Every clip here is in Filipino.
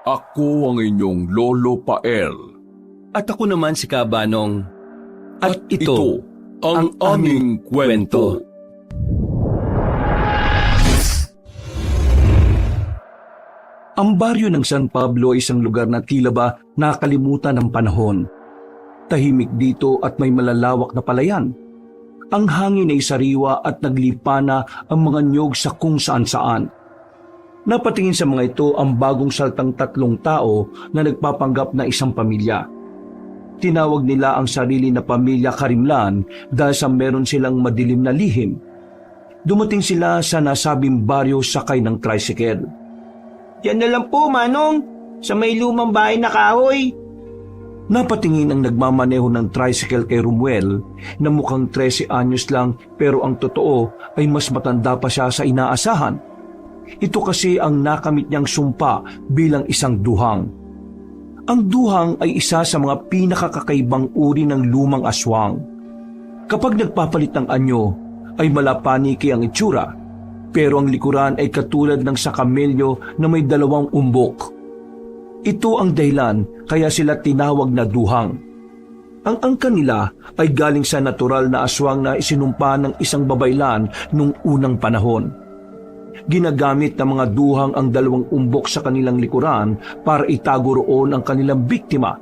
Ako ang inyong Lolo Pael. At ako naman si Kabanong. At Ito ang aming kwento. Ang baryo ng San Pablo ay isang lugar na tila ba nakalimutan ng panahon. Tahimik dito at may malalawak na palayan. Ang hangin ay sariwa at naglipana ang mga niyog sa kung saan-saan. Napatingin sa mga ito ang bagong saltang 3 tao na nagpapanggap na isang pamilya. Tinawag nila ang sarili na pamilya Karimlan dahil sa meron silang madilim na lihim. Dumating sila sa nasabing baryo sakay ng tricycle. Yan na lang po, Manong. Sa may lumang bahay na kahoy. Napatingin ang nagmamaneho ng tricycle kay Romuel na mukhang 13 anyos lang pero ang totoo ay mas matanda pa siya sa inaasahan. Ito kasi ang nakamit niyang sumpa bilang isang duhang. Ang duhang ay isa sa mga pinakakakaibang uri ng lumang aswang. Kapag nagpapalit ng anyo ay malapaniki ang itsura, pero ang likuran ay katulad ng sa kamelyo na may 2 umbok. Ito ang dahilan kaya sila tinawag na duhang. Ang angkan nila ay galing sa natural na aswang na isinumpa ng isang babaylan nung unang panahon. Ginagamit ng mga duhang ang 2 umbok sa kanilang likuran para itago roon ang kanilang biktima.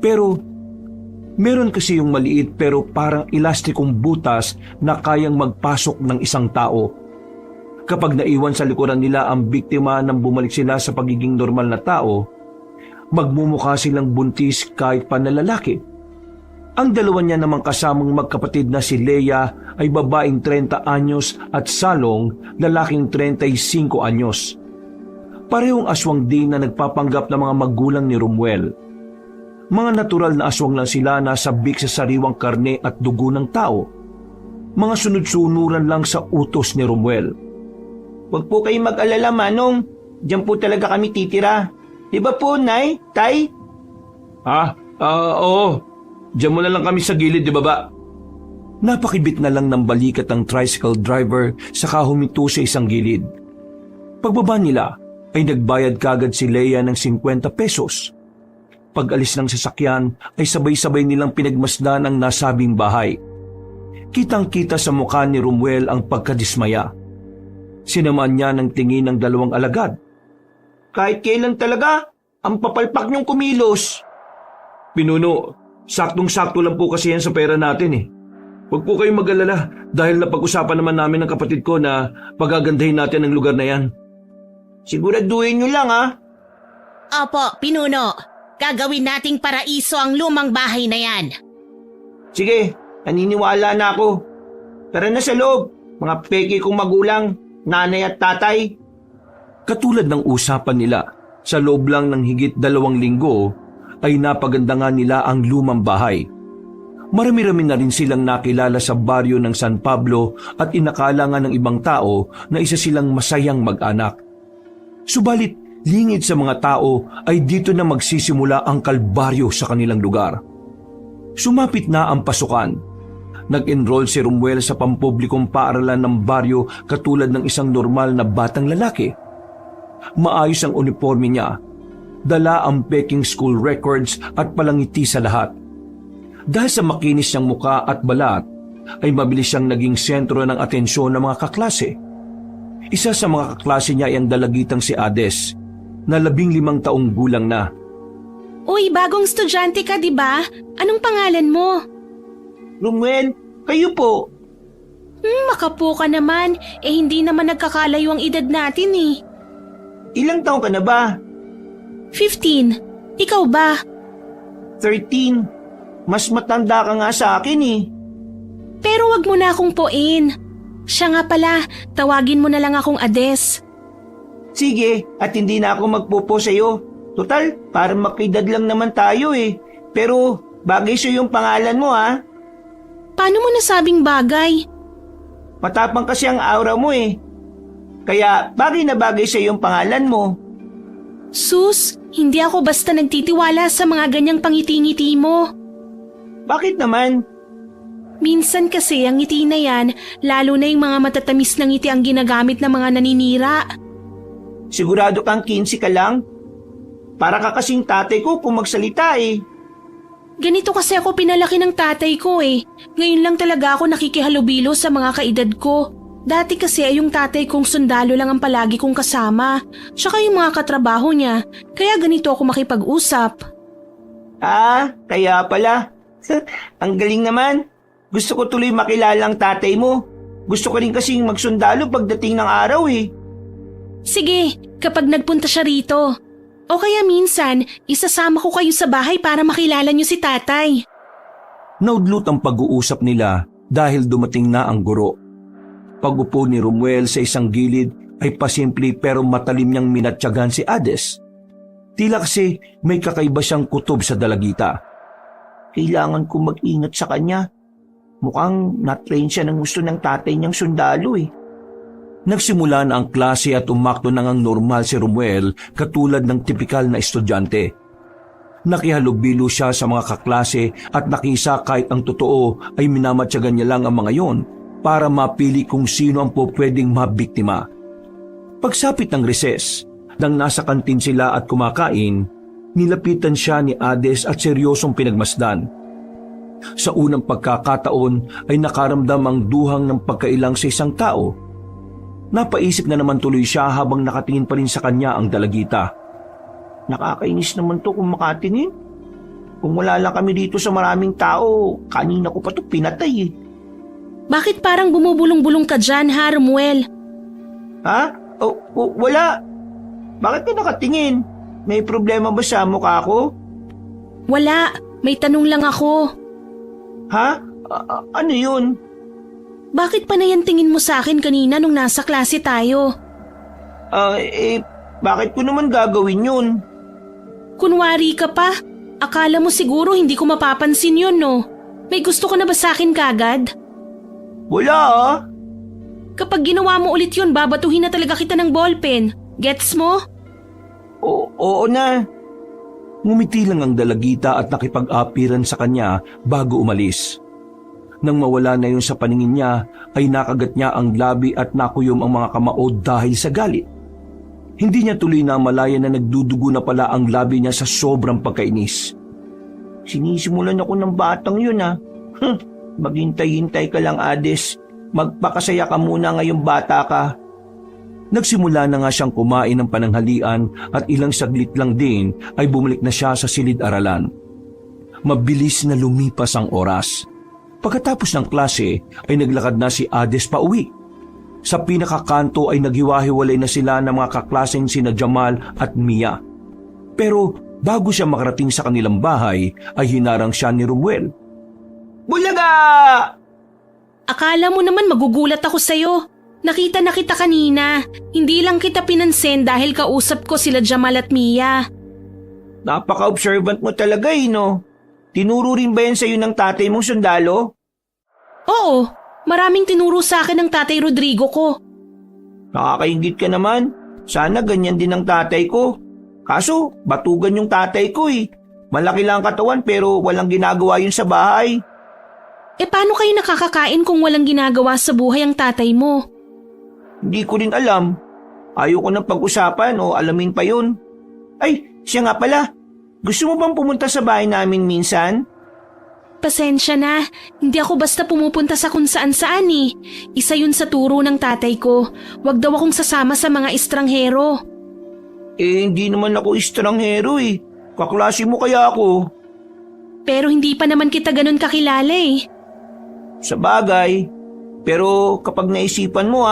Pero meron kasi yung maliit pero parang elastikong butas na kayang magpasok ng isang tao. Kapag naiwan sa likuran nila ang biktima nang bumalik sila sa pagiging normal na tao, magmumukha silang buntis kahit pa na lalaki. Ang 2 niya namang kasamang magkapatid na si Leia ay babaeng 30 anyos at Salong, lalaking 35 anyos. Parehong aswang din na nagpapanggap ng mga magulang ni Romuel. Mga natural na aswang lang sila na sabik sa sariwang karne at dugo ng tao. Mga sunod-sunuran lang sa utos ni Romuel. Huwag po kayong mag-alala, Manong. Diyan po talaga kami titira. Di ba po, Nay? Tay? Oo. Diyan mo na lang kami sa gilid, di ba ba? Napakibit na lang ng balikat ng tricycle driver saka huminto sa isang gilid. Pagbaba nila ay nagbayad kagad si Leia ng 50 pesos. Pag-alis ng sasakyan ay sabay-sabay nilang pinagmasdan ang nasabing bahay. Kitang-kita sa mukha ni Romuel ang pagkadismaya. Sinamaan niya ng tingin ng 2 alagad. Kahit kailan talaga, ang papalpak niyong kumilos. Pinuno, saktong-sakto lang po kasi yan sa pera natin eh. Huwag po kayong mag-alala dahil napag-usapan naman namin ng kapatid ko na pagagandahin natin ang lugar na yan. Siguraduhin niyo lang, ha? Opo, Pinuno. Gagawin nating paraiso ang lumang bahay na yan. Sige, naniniwala na ako. Tara na sa loob, mga peke kong magulang, nanay at tatay. Katulad ng usapan nila, sa loob lang ng higit 2 linggo ay napaganda nga nila ang lumang bahay. Marami-rami na rin silang nakilala sa baryo ng San Pablo at inakala nga ng ibang tao na isa silang masayang mag-anak. Subalit, lingid sa mga tao ay dito na magsisimula ang kalbaryo sa kanilang lugar. Sumapit na ang pasukan. Nag-enroll si Romuel sa pampublikong paaralan ng baryo katulad ng isang normal na batang lalaki. Maayos ang uniforme niya. Dala ang peking school records at palangiti sa lahat. Dahil sa makinis niyang muka at balat, ay mabilis siyang naging sentro ng atensyon ng mga kaklase. Isa sa mga kaklase niya ay ang dalagitang si Ades, na 15 taong gulang na. Uy, bagong estudyante ka, di ba? Anong pangalan mo? Romuel, kayo po. Makapo ka naman. Hindi naman nagkakalayo ang edad natin eh. Ilang taon ka na ba? 15. Ikaw ba? 13. Mas matanda ka nga sa akin eh. Pero wag mo na akong puin. Siya nga pala, tawagin mo na lang akong Ades. Sige, at hindi na ako magpupo sa'yo. Total, parang makidad lang naman tayo eh. Pero bagay sa'yo yung pangalan mo, ha? Paano mo nasabing bagay? Matapang kasi ang aura mo eh. Kaya bagay na bagay sa'yo yung pangalan mo. Sus, hindi ako basta nagtitiwala sa mga ganyang pangiti-ngiti mo. Bakit naman? Minsan kasi ang ngiti na yan, lalo na yung mga matatamis na ngiti ang ginagamit ng mga naninira. Sigurado kang 15 ka lang? Para ka kasing tatay ko kung magsalita eh. Ganito kasi ako pinalaki ng tatay ko eh. Ngayon lang talaga ako nakikihalubilo sa mga kaedad ko. Dati kasi ay yung tatay kong sundalo lang ang palagi kong kasama. Tsaka yung mga katrabaho niya. Kaya ganito ako makipag-usap. Ah, kaya pala. Ang galing naman. Gusto ko tuloy makilala ang tatay mo. Gusto ko rin kasing magsundalo pagdating ng araw eh. Sige, kapag nagpunta siya rito. O kaya minsan, isasama ko kayo sa bahay para makilala niyo si tatay. Naudlot ang pag-uusap nila dahil dumating na ang guro. Pag-upo ni Romuel sa isang gilid ay pasimple pero matalim niyang minatyagan si Ades. Tila kasi may kakaiba siyang kutob sa dalagita. Kailangan ko mag-ingat sa kanya. Mukhang na-train siya ng gusto ng tatay niyang sundalo eh. Nagsimula na ang klase at umakto na ngang normal si Romuel katulad ng tipikal na estudyante. Nakihalubilo siya sa mga kaklase at nakisa kahit ang totoo ay minamatyagan niya lang ang mga yon para mapili kung sino ang pwedeng mabiktima. Pagsapit ng recess, nang nasa kantin sila at kumakain, nilapitan siya ni Ades at seryosong pinagmasdan. Sa unang pagkakataon ay nakaramdam ang duhang ng pagkailang sa isang tao. Napaisip na naman tuloy siya habang nakatingin pa rin sa kanya ang dalagita. Nakakainis naman to kung makatingin. Kung wala lang kami dito sa maraming tao, kanina ko pa to pinatay eh. Bakit parang bumubulong-bulong ka dyan, ha, Romuel? Ha? Wala. Bakit ka nakatingin? May problema ba sa mukha ko? Wala, may tanong lang ako. Ha? Ano yun? Bakit pa na yan tingin mo sa akin kanina nung nasa klase tayo? Bakit ko naman gagawin yun? Kunwari ka pa? Akala mo siguro hindi ko mapapansin yun, no? May gusto ko na ba sa akin kagad? Wala ah. Kapag ginawa mo ulit yun, babatuhin na talaga kita ng ballpen. Gets mo? Oo na. Ngumiti lang ang dalagita at nakipag-apiran sa kanya bago umalis. Nang mawala na yun sa paningin niya, ay nakagat niya ang labi at nakuyom ang mga kamao dahil sa galit. Hindi niya tuloy na malaya na nagdudugo na pala ang labi niya sa sobrang pagkainis. Sinisimulan ako ng batang yun ah. Maghintay-hintay ka lang, Ades. Magpakasaya ka muna ngayong bata ka. Nagsimula na nga siyang kumain ng pananghalian at ilang saglit lang din ay bumalik na siya sa silid-aralan. Mabilis na lumipas ang oras. Pagkatapos ng klase ay naglakad na si Ades pa uwi. Sa pinakakanto ay naghiwa-hiwalay na sila ng mga kaklaseng sina Jamal at Mia. Pero bago siya makarating sa kanilang bahay ay hinarang siya ni Romuel. Bulaga! Akala mo naman magugulat ako sa'yo. Nakita na kita kanina. Hindi lang kita pinansin dahil kausap ko sila Jamal at Mia. Napaka-observant mo talaga eh, no? Tinuro rin ba yan sa'yo ng tatay mong sundalo? Oo, maraming tinuro sa akin ng tatay Rodrigo ko. Nakakaingit ka naman. Sana ganyan din ang tatay ko. Kaso, batugan yung tatay ko eh. Malaki lang ang katawan pero walang ginagawa yun sa bahay. Paano kayo nakakakain kung walang ginagawa sa buhay ang tatay mo? Hindi ko rin alam. Ayoko nang pag-usapan o alamin pa yun. Ay, siya nga pala. Gusto mo bang pumunta sa bahay namin minsan? Pasensya na, hindi ako basta pumupunta sa kung saan-saan eh. Isa yun sa turo ng tatay ko. Huwag daw akong sasama sa mga estranghero. Hindi naman ako estranghero eh. Kaklase mo kaya ako. Pero hindi pa naman kita ganun kakilala eh. Sa bagay. Pero kapag naisipan mo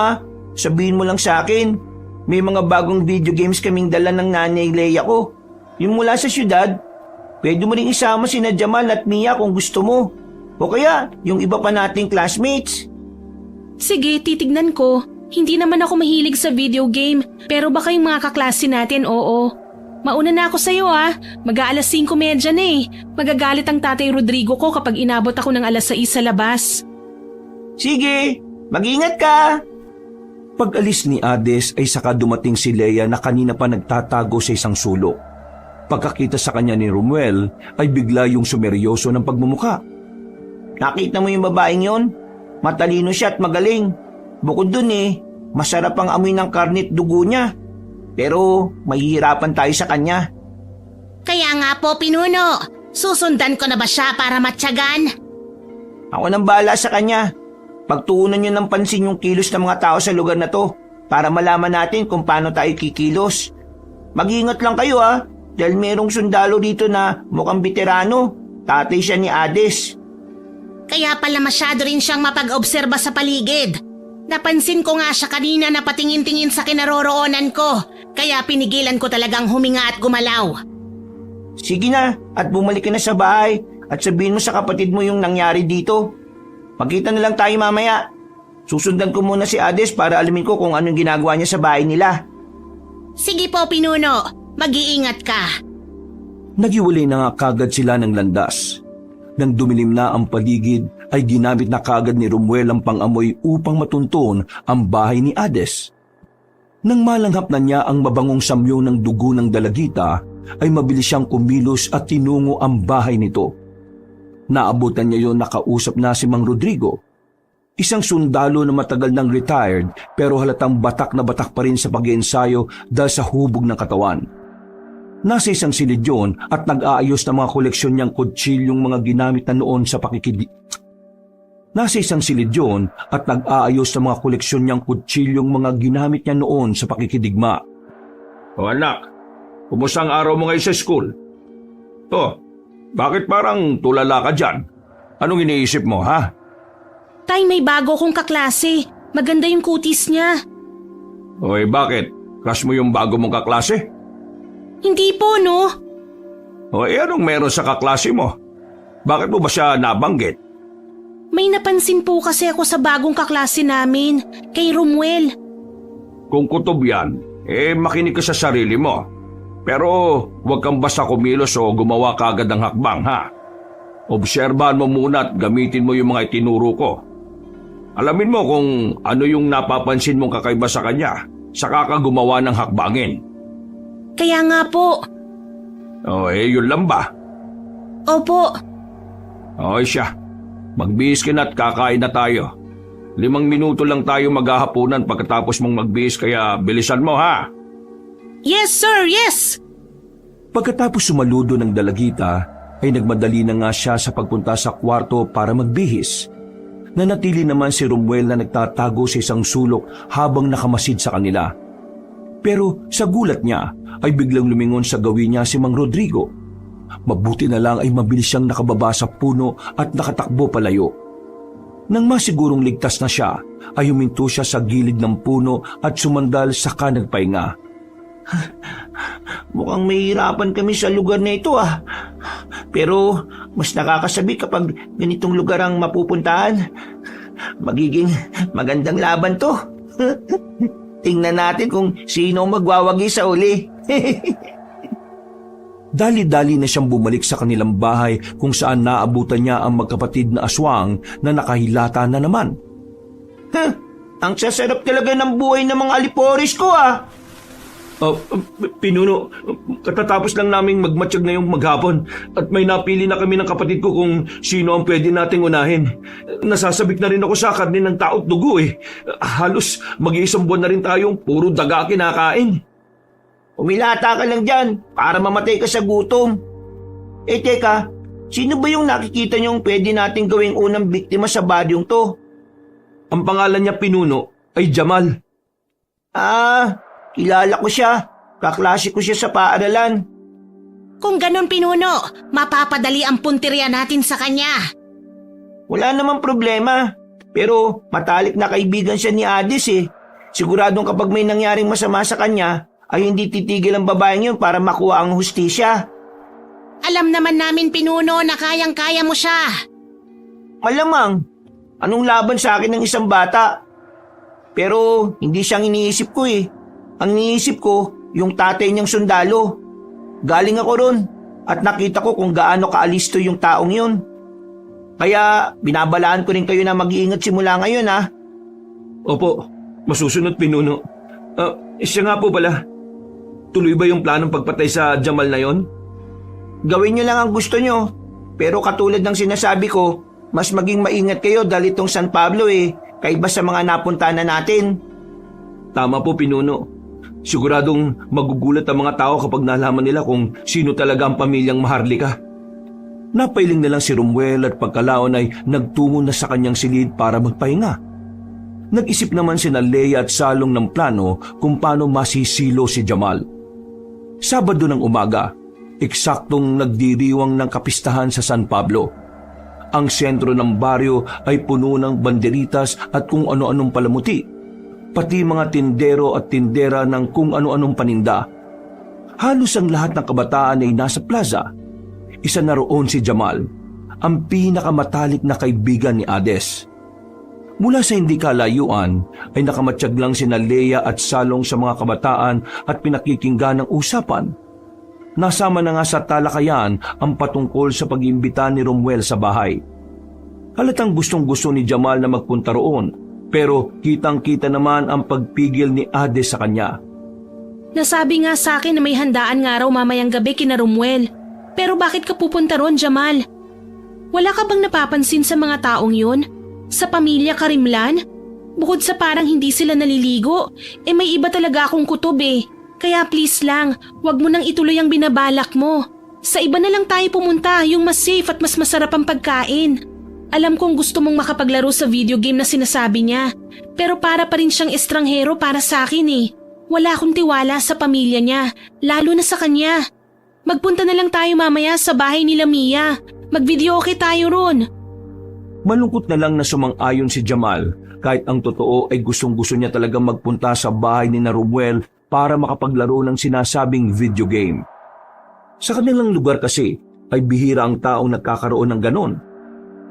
sabihin mo lang sa akin. May mga bagong video games kaming dala ng nanay Leia ko. Yung mula sa syudad. Pwede mo rin isama sina Jamal at Mia kung gusto mo. O kaya, yung iba pa nating classmates. Sige, titignan ko. Hindi naman ako mahilig sa video game, pero baka yung mga kaklase natin, oo. Mauna na ako sa'yo Mag-aalas 5:30 na eh. Magagalit ang tatay Rodrigo ko kapag inabot ako ng alas 6 sa labas. Sige, mag-ingat ka. Pag-alis ni Ades ay saka dumating si Leia na kanina pa nagtatago sa isang sulok. Pagkakita sa kanya ni Romuel ay bigla yung sumeryoso ng pagmumukha. Nakita mo yung babaeng yon? Matalino siya at magaling. Bukod dun masarap ang amoy ng karnit dugo niya. Pero mahihirapan tayo sa kanya. Kaya nga po, Pinuno. Susundan ko na ba siya para matyagan? Ako nang bahala sa kanya. Pagtuunan niyo ng pansin yung kilos ng mga tao sa lugar na to para malaman natin kung paano tayo kikilos. Mag-ingat lang kayo dahil merong sundalo dito na mukhang veterano. Tatay siya ni Hades. Kaya pala masyado rin siyang mapag-obserba sa paligid. Napansin ko nga siya kanina na patingin-tingin sa kinaroroonan ko. Kaya pinigilan ko talagang huminga at gumalaw. Sige na at bumalik ka na sa bahay at sabihin mo sa kapatid mo yung nangyari dito. Magkita na lang tayo mamaya. Susundan ko muna si Hades para alamin ko kung anong ginagawa niya sa bahay nila. Sige po, Pinuno. Mag-iingat ka. Nagiwalay na nga kagad sila ng landas. Nang dumilim na ang paligid ay ginamit na kagad ni Romuel ang pangamoy upang matunton ang bahay ni Hades. Nang malanghap na niya ang mabangong samyo ng dugo ng dalagita, ay mabilis siyang kumilos at tinungo ang bahay nito. Naabutan niya yon nakausap na si Mang Rodrigo. Isang sundalo na matagal nang retired pero halatang batak na batak pa rin sa pag-iensayo dahil sa hubog ng katawan. Nasa isang silid yun at nag-aayos ng mga koleksyon niyang kutsilyong mga ginamit na noon sa pakikidigma. O anak, kumusta ang araw mo ngayon sa school? Bakit parang tulala ka dyan? Anong iniisip mo, ha? Tay, may bago kong kaklase. Maganda yung kutis niya. Oy, bakit? Crush mo yung bago mong kaklase? Hindi po, no? Anong meron sa kaklase mo? Bakit mo ba siya nabanggit? May napansin po kasi ako sa bagong kaklase namin, kay Romuel. Kung kutob yan, makinig ka sa sarili mo. Pero huwag kang basta kumilos o gumawa kagad ng hakbang, ha? Obserbahan mo muna at gamitin mo yung mga itinuro ko. Alamin mo kung ano yung napapansin mong kakaiba sa kanya, saka ka gumawa ng hakbangin. Kaya nga po. Yun lang ba? Opo. Siya. Magbihis ka na at kakain na tayo. 5 minuto lang tayo maghahaponan pagkatapos mong magbihis kaya bilisan mo, ha? Yes, sir, yes! Pagkatapos sumaludo ng dalagita, ay nagmadali na nga siya sa pagpunta sa kwarto para magbihis. Nanatili naman si Romuel na nagtatago sa isang sulok habang nakamasid sa kanila. Pero sa gulat niya ay biglang lumingon sa gawin niya si Mang Rodrigo. Mabuti na lang ay mabilis siyang nakababa sa puno at nakatakbo palayo. Nang masigurong ligtas na siya, ay huminto siya sa gilid ng puno at sumandal saka nagpahinga. Mukhang mahihirapan kami sa lugar na ito Pero mas nakakasabi kapag ganitong lugar ang mapupuntahan. Magiging magandang laban to. Tingnan natin kung sino magwawagi sa uli. Dali-dali na siyang bumalik sa kanilang bahay kung saan naabutan niya ang magkapatid na aswang na nakahilata na naman. Ang sasarap talaga ng buhay ng mga aliporis ko Pinuno, katatapos lang naming magmatsyag ngayong maghapon at may napili na kami ng kapatid ko kung sino ang pwede nating unahin. Nasasabik na rin ako sa karne ng tao't dugo Halos mag-iisang buwan na rin tayong puro daga kinakain. Umilata ka lang dyan para mamatay ka sa gutom. Teka, sino ba yung nakikita niyong pwede nating gawing unang biktima sa badyong to? Ang pangalan niya, Pinuno, ay Jamal. Kilala ko siya. Kaklase ko siya sa paaralan. Kung ganun, Pinuno, mapapadali ang puntirya natin sa kanya. Wala namang problema. Pero matalik na kaibigan siya ni Hades Siguradong kapag may nangyaring masama sa kanya, ay hindi titigil ang babaeng yun para makuha ang hustisya. Alam naman namin, Pinuno, na kayang-kaya mo siya. Malamang, anong laban sa akin ng isang bata? Pero hindi siyang iniisip ko Ang iniisip ko, yung tatay niyang sundalo. Galing ako ron at nakita ko kung gaano kaalisto yung taong yun. Kaya binabalaan ko rin kayo na mag-iingat simula ngayon Opo, masusunod, Pinuno. Siya nga po pala. Tuloy ba yung planong pagpatay sa Jamal na yon? Gawin niyo lang ang gusto niyo. Pero katulad ng sinasabi ko, mas maging maingat kayo dahil itong San Pablo kaiba sa mga napunta na natin. Tama po, Pinuno. Siguradong magugulat ang mga tao kapag nalaman nila kung sino talaga ang pamilyang Maharlika. Napailing na lang si Romuel at pagkalaon ay nagtungo na sa kanyang silid para magpahinga. Nag-isip naman sina Leia at Salong ng plano kung paano masisilo si Jamal. Sabado ng umaga, eksaktong nagdiriwang ng kapistahan sa San Pablo. Ang sentro ng baryo ay puno ng banderitas at kung ano-anong palamuti, pati mga tindero at tindera ng kung ano-anong paninda. Halos ang lahat ng kabataan ay nasa plaza. Isa na roon si Jamal, ang pinakamatalik na kaibigan ni Ades. Mula sa hindi kalayuan ay nakamatsyag lang sina Leia at Salong sa mga kabataan at pinakikinggan ng usapan. Nasama na nga sa talakayan ang patungkol sa pag-imbita ni Romuel sa bahay. Halatang gustong-gusto ni Jamal na magpunta roon, pero kitang-kita naman ang pagpigil ni Ades sa kanya. Nasabi nga sa akin na may handaan nga raw mamayang gabi kina Romuel. Pero bakit ka pupunta ron, Jamal? Wala ka bang napapansin sa mga taong yun? Sa pamilya Karimlan? Bukod sa parang hindi sila naliligo, may iba talaga akong kutob eh. Kaya please lang, wag mo nang ituloy ang binabalak mo. Sa iba na lang tayo pumunta, yung mas safe at mas masarap ang pagkain. Alam kong gusto mong makapaglaro sa video game na sinasabi niya, pero para pa rin siyang estranghero para sa akin eh. Wala akong tiwala sa pamilya niya, lalo na sa kanya. Magpunta na lang tayo mamaya sa bahay nila Mia. Mag-videoke tayo ron. Malungkot na lang na sumang-ayon si Jamal kahit ang totoo ay gustong-gusto niya talagang magpunta sa bahay ni Romuel para makapaglaro ng sinasabing video game. Sa kanilang lugar kasi ay bihira ang taong nagkakaroon ng ganon.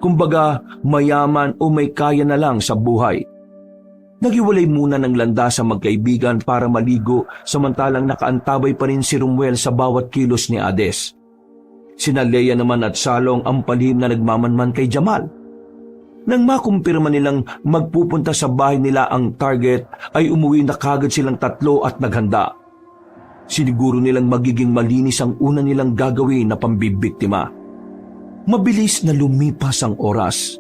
Kumbaga mayaman o may kaya na lang sa buhay. Naghiwalay muna ng landas ang magkaibigan para maligo samantalang nakaantabay pa rin si Romuel sa bawat kilos ni Ades. Sina Leia naman at Salong ang palihim na nagmamanman kay Jamal. Nang makumpirma nilang magpupunta sa bahay nila ang target ay umuwi na kagad silang tatlo at naghanda. Siniguro nilang magiging malinis ang una nilang gagawin na pambibiktima. Mabilis na lumipas ang oras.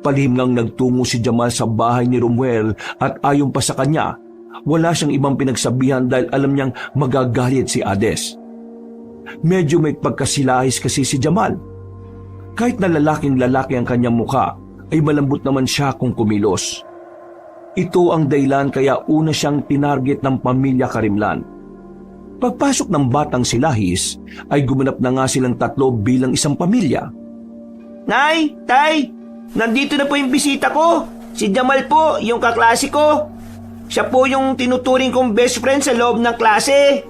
Palihim ngang nagtungo si Jamal sa bahay ni Romuel at ayon pa sa kanya, wala siyang ibang pinagsabihan dahil alam niyang magagalit si Ades. Medyo may pagkasilahis kasi si Jamal. Kahit na lalaking-lalaki ang kanyang mukha, ay malambot naman siya kung kumilos. Ito ang dahilan kaya una siyang tinarget ng pamilya Karimlan. Pagpasok ng batang silahis, ay gumanap na nga silang tatlo bilang isang pamilya. Nay! Tay! Nandito na po yung bisita ko. Si Jamal po, yung kaklase ko. Siya po yung tinuturing kong best friend sa loob ng klase.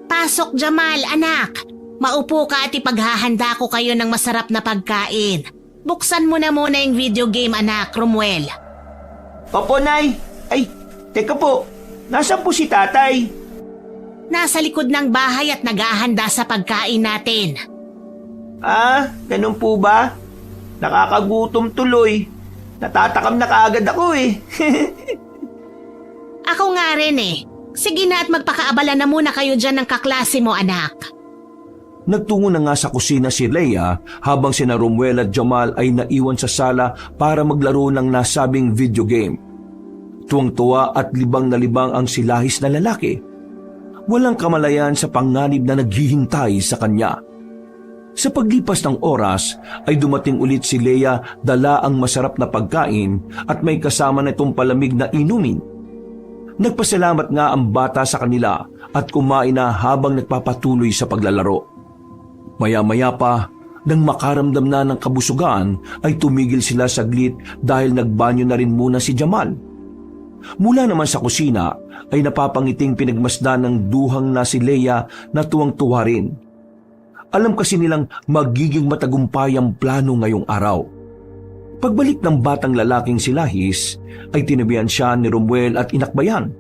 Pasok, Jamal, anak. Maupo ka at ipaghahanda ko kayo ng masarap na pagkain. Buksan mo na muna yung video game, anak, Romuel. Opo, Nay. Ay, teka po. Nasaan po si tatay? Nasa likod ng bahay at naghahanda sa pagkain natin. Ah, ganun po ba? Nakakagutom tuloy. Natatakam na kaagad ako eh. Ako nga rin eh. Sige na at magpakaabala na muna kayo dyan ng kaklase mo, anak. Nagtungo na nga sa kusina si Leia habang sina Romuel at Jamal ay naiwan sa sala para maglaro ng nasabing video game. Tuwang-tuwa at libang na libang ang silahis na lalaki. Walang kamalayan sa panganib na naghihintay sa kanya. Sa paglipas ng oras ay dumating ulit si Leia dala ang masarap na pagkain at may kasama na itong palamig na inumin. Nagpasalamat nga ang bata sa kanila at kumain na habang nagpapatuloy sa paglalaro. Maya-maya pa, nang makaramdam na ng kabusugan ay tumigil sila saglit dahil nagbanyo na rin muna si Jamal. Mula naman sa kusina ay napapangiting pinagmasdan ng duhang na si Leia na tuwang-tuwa rin. Alam kasi nilang magiging matagumpay ang plano ngayong araw. Pagbalik ng batang lalaking silahis, ay tinabihan siya ni Romuel at inakbayan.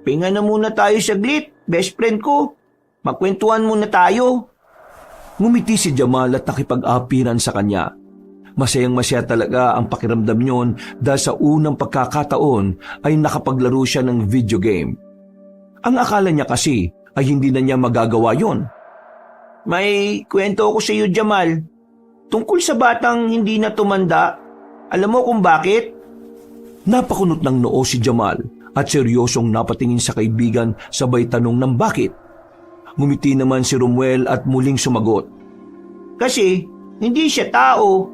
Pinga na muna tayo saglit, best friend ko. Magkwentuhan muna tayo. Ngumiti si Jamal at nakipag-apiran sa kanya. Masayang-masaya talaga ang pakiramdam niyon dahil sa unang pagkakataon ay nakapaglaro siya ng video game. Ang akala niya kasi ay hindi na niya magagawa yon. May kwento ko sa iyo, Jamal. Tungkol sa batang hindi na tumanda. Alam mo kung bakit? Napakunot ng noo si Jamal at seryosong napatingin sa kaibigan sabay tanong ng bakit. Ngumiti naman si Romuel at muling sumagot. Kasi hindi siya tao.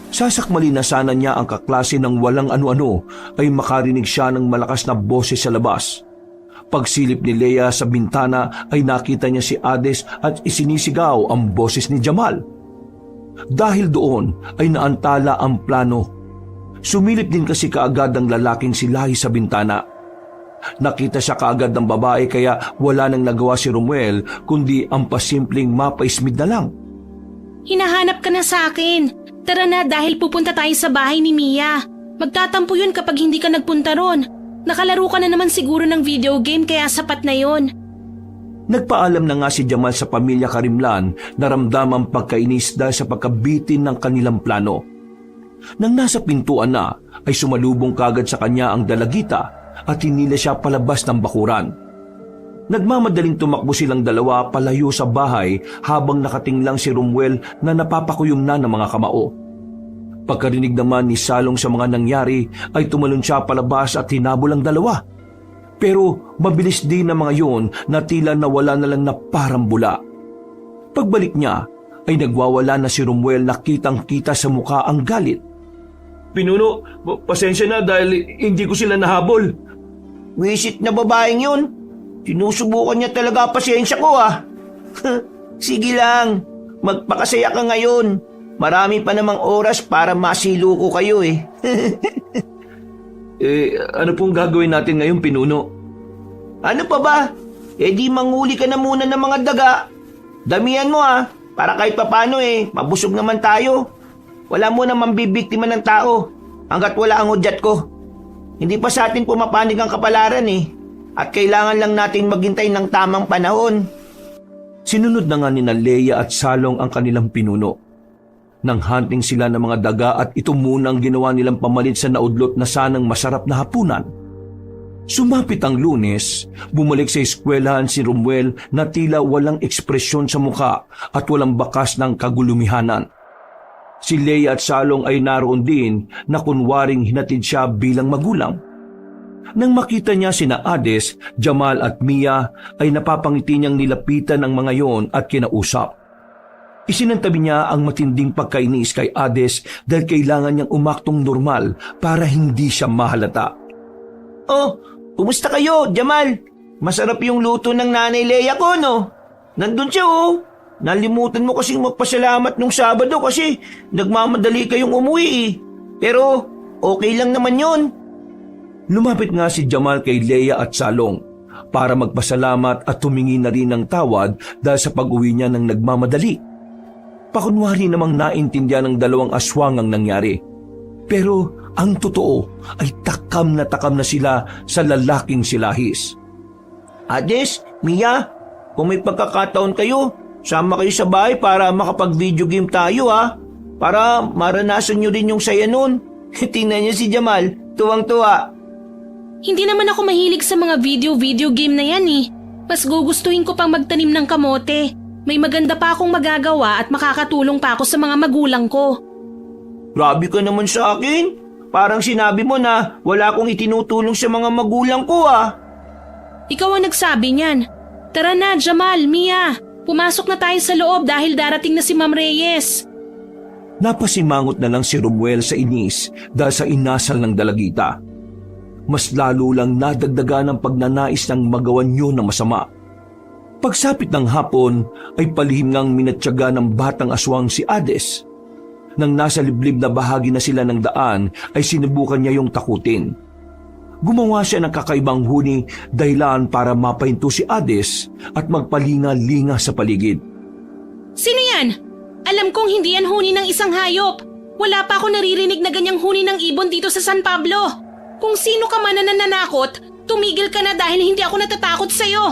Sasakmali na sana niya ang kaklase ng walang ano-ano ay makarinig siya ng malakas na boses sa labas. Pagsilip ni Leia sa bintana ay nakita niya si Hades at isinisigaw ang boses ni Jamal. Dahil doon ay naantala ang plano. Sumilip din kasi kaagad ang lalaking si Lahi sa bintana. Nakita siya kaagad ng babae kaya wala nang nagawa si Romuel kundi ang pasimpleng mapaismid na lang. Hinahanap ka na sa akin. Tara na dahil pupunta tayo sa bahay ni Mia. Magtatampo yun kapag hindi ka nagpunta ron. Nakalaro ka na naman siguro ng video game kaya sapat na yon. Nagpaalam na nga si Jamal sa pamilya Karimlan na ramdam ang pagkainis dahil sa pagkabitin ng kanilang plano. Nang nasa pintuan na ay sumalubong kagad sa kanya ang dalagita at hinila siya palabas ng bakuran. Nagmamadaling tumakbo silang dalawa palayo sa bahay habang nakatinglang si Romuel na napapakuyom na ng mga kamao. Pagkarinig naman ni Salong sa mga nangyari ay tumalon siya palabas at hinabol ang dalawa. Pero mabilis din ang mga yon na tila nawala na lang na parang bula. Pagbalik niya ay nagwawala na si Romuel na kitang-kita sa mukha ang galit. Pinuno, pasensya na dahil hindi ko sila nahabol. Wisit na babaeng yun. Sinusubukan niya talaga pasensya ko ah. Sige lang, magpakasaya ka ngayon. Marami pa namang oras para masilo ko kayo eh. Ano pong gagawin natin ngayon, Pinuno? Ano pa ba? Di manguli ka na muna ng mga daga. Damihan mo ah, para kahit papano mabusog naman tayo. Wala mo namang bibiktima ng tao hanggat wala ang hudyat ko. Hindi pa sa atin pumapanig ang kapalaran at kailangan lang natin maghintay ng tamang panahon. Sinunod na nga ni Leia at Salong ang kanilang pinuno. Nang hunting sila ng mga daga at ito muna ang ginawa nilang pamalit sa naudlot na sanang masarap na hapunan. Sumapit ang Lunes, bumalik sa eskwelahan si Romuel na tila walang ekspresyon sa mukha at walang bakas ng kagulumihanan. Si Leia at Salong ay naroon din na kunwaring hinatid siya bilang magulang. Nang makita niya sina Hades, Jamal at Mia ay napapangiti niyang nilapitan ang mga yon at kinausap. Isinantabi niya ang matinding pagkainis kay Hades dahil kailangan niyang umaktong normal para hindi siya mahalata. Oh, kumusta kayo, Jamal? Masarap yung luto ng nanay Leia ko, no? Nandun siya, oh. Nalimutan mo kasing magpasalamat nung Sabado kasi nagmamadali kayong umuwi. Pero okay lang naman yon. Lumapit nga si Jamal kay Leia at Salong para magpasalamat at tumingi na rin ng tawad dahil sa pag-uwi niya ng nagmamadali. Pakunwari namang naintindihan ng dalawang aswang ang nangyari. Pero ang totoo ay takam na sila sa lalaking si Lahis. Hades, Mia, kung may pagkakataon kayo, sama kayo sa bahay para makapag-video game tayo ha. Para maranasan nyo rin yung saya nun. Tingnan niyo si Jamal, tuwang-tuwa. Hindi naman ako mahilig sa mga video game na yan eh. Mas gugustuhin ko pang magtanim ng kamote. May maganda pa akong magagawa at makakatulong pa ako sa mga magulang ko. Grabe ka naman sa akin. Parang sinabi mo na wala akong itinutulong sa mga magulang ko ah. Ikaw ang nagsabi niyan. Tara na, Jamal, Mia. Pumasok na tayo sa loob dahil darating na si Ma'am Reyes. Napasimangot na lang si Romuel sa inis dahil sa inasal ng dalagita. Mas lalo lang nadagdagan ang pagnanais ng magawan niyo na masama. Pagsapit ng hapon ay palihim ngang minatyaga ng batang aswang si Hades. Nang nasa liblib na bahagi na sila ng daan ay sinubukan niya yung takutin. Gumawa siya ng kakaibang huni dahilan para mapahinto si Hades at magpalinga-linga sa paligid. Sino yan? Alam kong hindi yan huni ng isang hayop. Wala pa ako naririnig na ganyang huni ng ibon dito sa San Pablo. Kung sino ka man na nananakot, tumigil ka na dahil hindi ako natatakot sa'yo.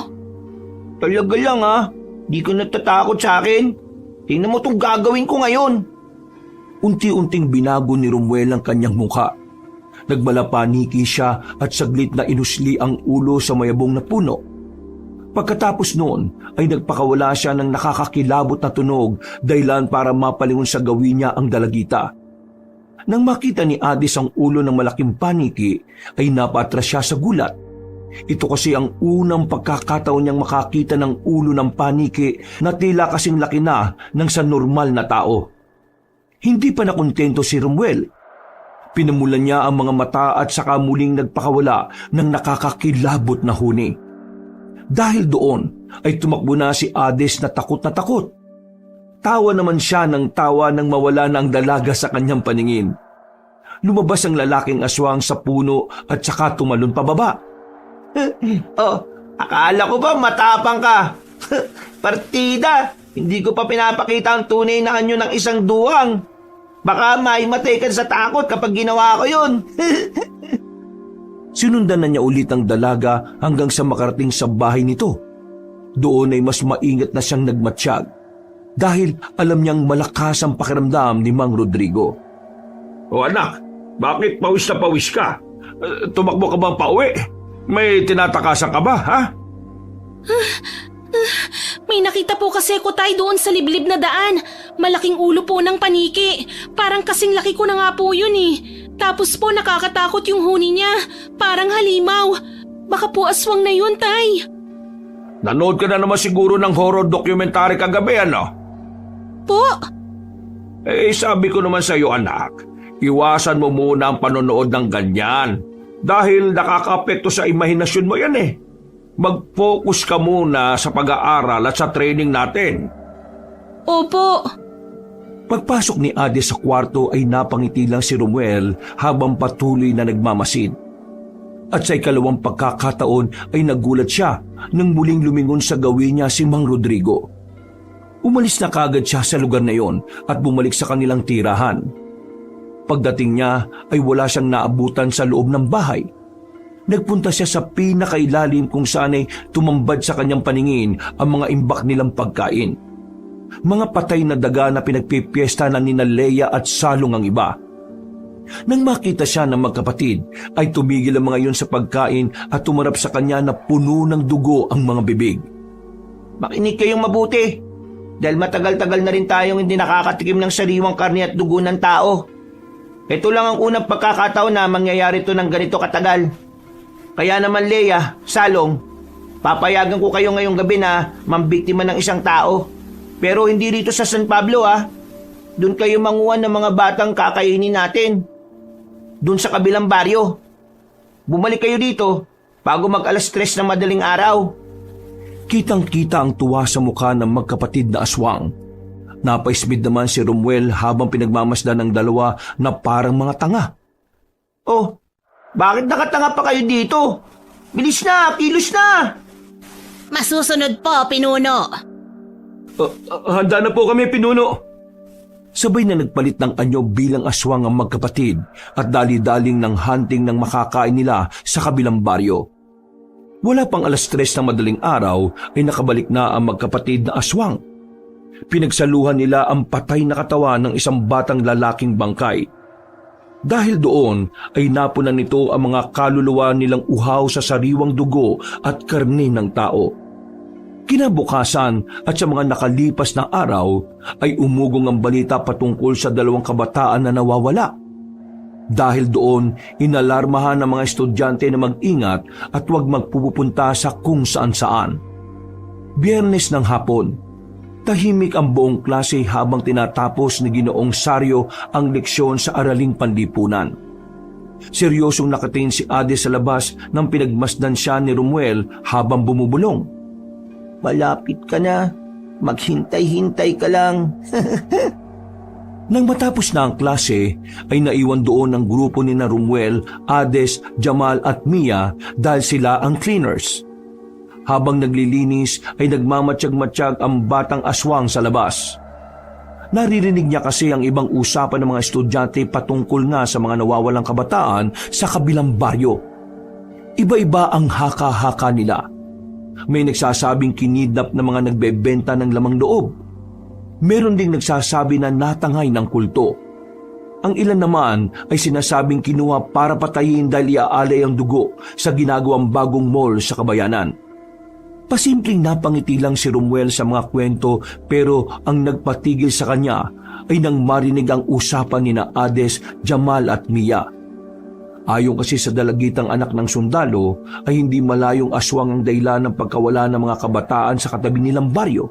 Talaga lang ha, di ka natatakot sa akin. Tingnan mo itong gagawin ko ngayon. Unti-unting binago ni Romuel ang kanyang mukha. Nagmalapaniki siya at saglit na inusli ang ulo sa mayabong na puno. Pagkatapos noon ay nagpakawala siya ng nakakakilabot na tunog dahilan para mapalingon sa gawin niya ang dalagita. Nang makita ni Adis ang ulo ng malaking paniki, ay napatras siya sa gulat. Ito kasi ang unang pagkakataon niyang makakita ng ulo ng paniki na tila kasing laki na ng sa normal na tao. Hindi pa nakontento si Romuel. Pinamulan niya ang mga mata at saka muling nagpakawala ng nakakakilabot na huni. Dahil doon ay tumakbo na si Adis na takot na takot. Tawa naman siya ng tawa nang mawala na ang dalaga sa kanyang paningin. Lumabas ang lalaking aswang sa puno at saka tumalon pababa. Oh, akala ko ba matapang ka? Partida, hindi ko pa pinapakita ang tunay na anyo ng isang duwang. Baka maimatay ka sa takot kapag ginawa ko yun. Sinundan na niya ulit ang dalaga hanggang sa makarating sa bahay nito. Doon ay mas maingat na siyang nagmatsyag dahil alam niyang malakas ang pakiramdam ni Mang Rodrigo. O anak, bakit pawis na pawis ka? Tumakbo ka bang pauwi? May tinatakasan ka ba, ha? May nakita po kasi ko tayo doon sa liblib na daan. Malaking ulo po ng paniki. Parang kasing laki ko na nga po yun eh. Tapos po nakakatakot yung huni niya. Parang halimaw. Baka po aswang na yun, tay. Nanood ka na naman siguro ng horror documentary kagabi, ano? Po? Sabi ko naman sa iyo, anak, iwasan mo muna ang panonood ng ganyan. Dahil nakakaapekto sa imahinasyon mo yan eh. Mag-focus ka muna sa pag-aaral at sa training natin. Opo. Pagpasok ni Adis sa kwarto ay napangiti lang si Romuel habang patuloy na nagmamasid. At sa ikalawang pagkakataon ay nagulat siya nang muling lumingon sa gawin niya si Mang Rodrigo. Umalis na kagad siya sa lugar na yon at bumalik sa kanilang tirahan. Pagdating niya ay wala siyang naabutan sa loob ng bahay. Nagpunta siya sa pinakailalim kung saan ay tumambad sa kanyang paningin ang mga imbak nilang pagkain. Mga patay na daga na pinagpipiesta na nina Leia at Salong ang iba. Nang makita siya ng magkapatid, ay tumigil ang mga iyon sa pagkain at tumarap sa kanya na puno ng dugo ang mga bibig. Makinig kayong mabuti. Dahil matagal-tagal na rin tayong hindi nakakatikim ng sariwang karne at dugo ng tao. Ito lang ang unang pagkakataon na mangyayari ito ng ganito katagal. Kaya naman Leia, Salong, papayagan ko kayo ngayong gabi na mambiktima ng isang tao. Pero hindi rito sa San Pablo Doon kayo manguha ng mga batang kakainin natin. Doon sa kabilang baryo. Bumalik kayo dito bago mag-alas 3 ng madaling araw. Kitang-kita ang tuwa sa mukha ng magkapatid na aswang. Napaismid naman si Romuel habang pinagmamasdan ng dalawa na parang mga tanga. Oh, bakit nakatanga pa kayo dito? Bilis na, kilos na! Masusunod po, pinuno. Handa na po kami, pinuno. Sabay na nagpalit ng anyo bilang aswang ang magkapatid at dali-daling ng hunting ng makakain nila sa kabilang baryo. Wala pang alas 3 ng madaling araw ay nakabalik na ang magkapatid na aswang. Pinagsaluhan nila ang patay na katawan ng isang batang lalaking bangkay. Dahil doon ay napunan nito ang mga kaluluwa nilang uhaw sa sariwang dugo at karne ng tao. Kinabukasan at sa mga nakalipas na araw ay umugong ang balita patungkol sa 2 kabataan na nawawala. Dahil doon, inalarmahan ng mga estudyante na mag-ingat at huwag magpupunta sa kung saan-saan. Biyernes ng hapon, tahimik ang buong klase habang tinatapos ni Ginoong Sario ang leksyon sa araling panlipunan. Seryosong nakatingin si Ade sa labas nang pinagmasdan siya ni Romuel habang bumubulong. Malapit ka na. Maghintay-hintay ka lang. Nang matapos na ang klase, ay naiwan doon ang grupo ni na Romuel, Ades, Jamal at Mia dahil sila ang cleaners. Habang naglilinis ay nagmamatsyag-matsyag ang batang aswang sa labas. Naririnig niya kasi ang ibang usapan ng mga estudyante patungkol nga sa mga nawawalang kabataan sa kabilang baryo. Iba-iba ang haka-haka nila. May nagsasabing kinidnap na mga nagbebenta ng lamang loob. Meron ding nagsasabi na natangay ng kulto. Ang ilan naman ay sinasabing kinuha para patayin dahil iaalay ang dugo sa ginagawang bagong mall sa kabayanan. Pasimpleng napangiti lang si Romuel sa mga kwento pero ang nagpatigil sa kanya ay nang marinig ang usapan ni na Ades, Jamal at Mia. Ayon kasi sa dalagitang anak ng sundalo ay hindi malayong aswang ang dahilan ng pagkawala ng mga kabataan sa katabi nilang baryo.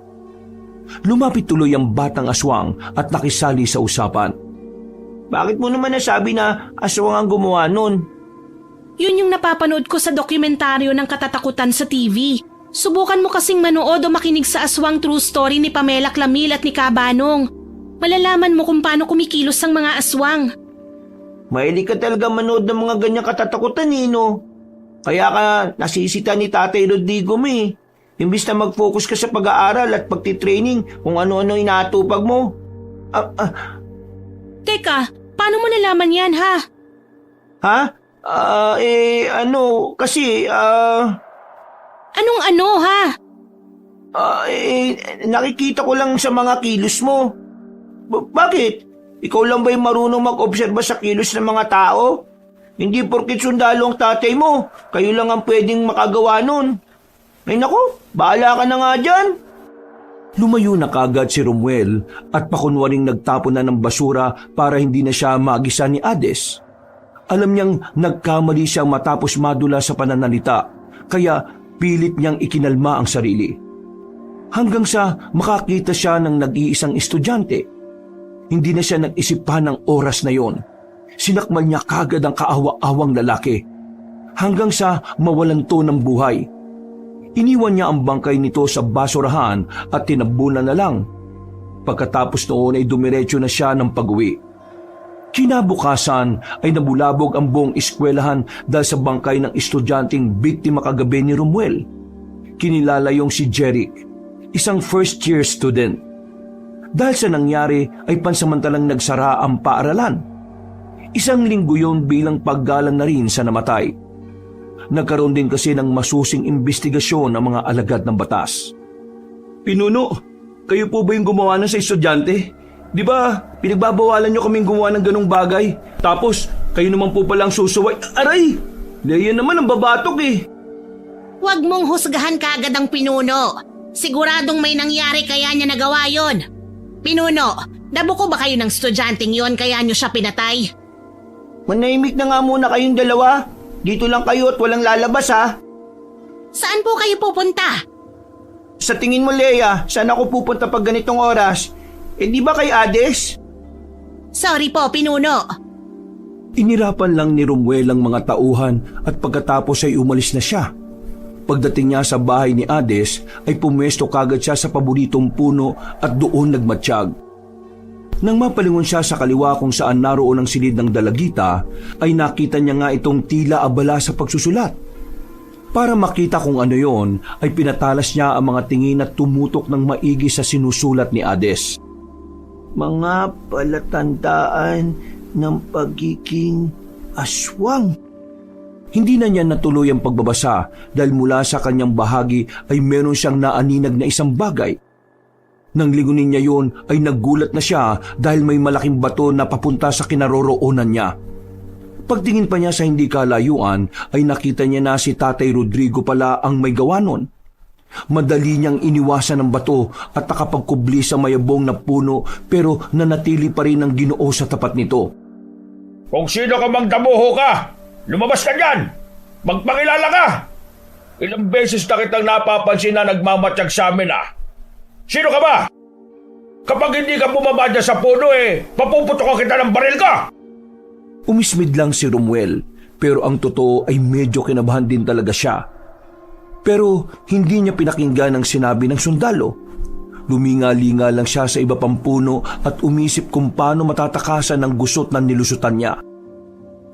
Lumapit tuloy ang batang aswang at nakisali sa usapan. Bakit mo naman nasabi na aswang ang gumawa nun? Yun yung napapanood ko sa dokumentaryo ng katatakutan sa TV. Subukan mo kasing manood o makinig sa Aswang True Story ni Pamela Clamil at ni Kabanong. Malalaman mo kung paano kumikilos ang mga aswang. Mahilig ka talaga manood ng mga ganyang katatakutan, no? Kaya ka nasisita ni Tatay Rodrigo mo eh. Imbis na mag-focus ka sa pag-aaral at pagtitraining kung ano-ano inaatupag mo. Teka, paano mo nalaman yan ha? Ha? Kasi, Anong ano ha? nakikita ko lang sa mga kilos mo. Bakit? Ikaw lang ba yung marunong mag-obserba sa kilos ng mga tao? Hindi porkit sundalo ang tatay mo, kayo lang ang pwedeng makagawa nun. Ay naku, bahala ka na nga dyan. Lumayo na kagad si Romuel at pakunwaring nagtapon na ng basura para hindi na siya magisa ni Ades. Alam niyang nagkamali siyang matapos madula sa pananalita, kaya pilit niyang ikinalma ang sarili. Hanggang sa makakita siya ng nag-iisang estudyante. Hindi na siya nag-isip pa ng oras na yon. Sinakmal niya kagad ang kaawa-awang lalaki. Hanggang sa mawalan to ng buhay. Iniwan niya ang bangkay nito sa basurahan at tinabunan na lang. Pagkatapos noon ay dumiretso na siya ng pag-uwi. Kinabukasan ay nabulabog ang buong eskwelahan dahil sa bangkay ng estudyanteng biktima kagabi ni Romuel. Kinilala yung si Jeric, isang first-year student. Dahil sa nangyari ay pansamantalang nagsara ang paaralan. Isang linggo yun bilang paggalang na rin sa namatay. Nagkaroon din kasi ng masusing investigasyon ng mga alagad ng batas. Pinuno, kayo po ba yung gumawa na sa estudyante? Di ba, pinagbabawalan nyo kaming gumawa ng ganong bagay. Tapos, kayo naman po palang susuway. Aray! Yan naman ang babatok eh. Huwag mong husgahan kagad ang pinuno. Siguradong may nangyari kaya niya nagawa yon. Pinuno, nabuko ba kayo ng estudyanteng yon kaya niyo siya pinatay? Manahimik na nga muna kayong dalawa. Dito lang kayo at walang lalabas ha. Saan po kayo pupunta? Sa tingin mo, Leia, saan ako pupunta pag ganitong oras? Di ba kay Ades? Sorry po, pinuno. Inirapan lang ni Romuel ang mga tauhan at pagkatapos ay umalis na siya. Pagdating niya sa bahay ni Ades ay pumwesto kagad siya sa paboritong puno at doon nagmatsyag. Nang mapalingon siya sa kaliwa kung saan naroon ang silid ng dalagita, ay nakita niya nga itong tila abala sa pagsusulat. Para makita kung ano yon, ay pinatalas niya ang mga tingin at tumutok ng maigi sa sinusulat ni Ades. Mga palatandaan ng pagiging aswang. Hindi na niya natuloy ang pagbabasa dahil mula sa kanyang bahagi ay meron siyang naaninag na isang bagay. Nang lingunin niya yun ay naggulat na siya dahil may malaking bato na papunta sa kinaroroonan niya. Pagtingin pa niya sa hindi kalayuan ay nakita niya na si Tatay Rodrigo pala ang may gawa nun. Madali niyang iniwasan ang bato at nakapagkubli sa mayabong na puno pero nanatili pa rin ang Ginoo sa tapat nito. Kung sino ka mang damuho ka, lumabas ka dyan! Magpakilala ka! Ilang beses na kitang napapansin na nagmamatsyag sa amin Sino ka ba? Kapag hindi ka bumaba dyan sa puno papuputok kita ng baril ka! Umismid lang si Romuel pero ang totoo ay medyo kinabahan din talaga siya. Pero hindi niya pinakinggan ang sinabi ng sundalo. Luminga-linga lang siya sa iba pang puno at umisip kung paano matatakasan ang gusot na nilusutan niya.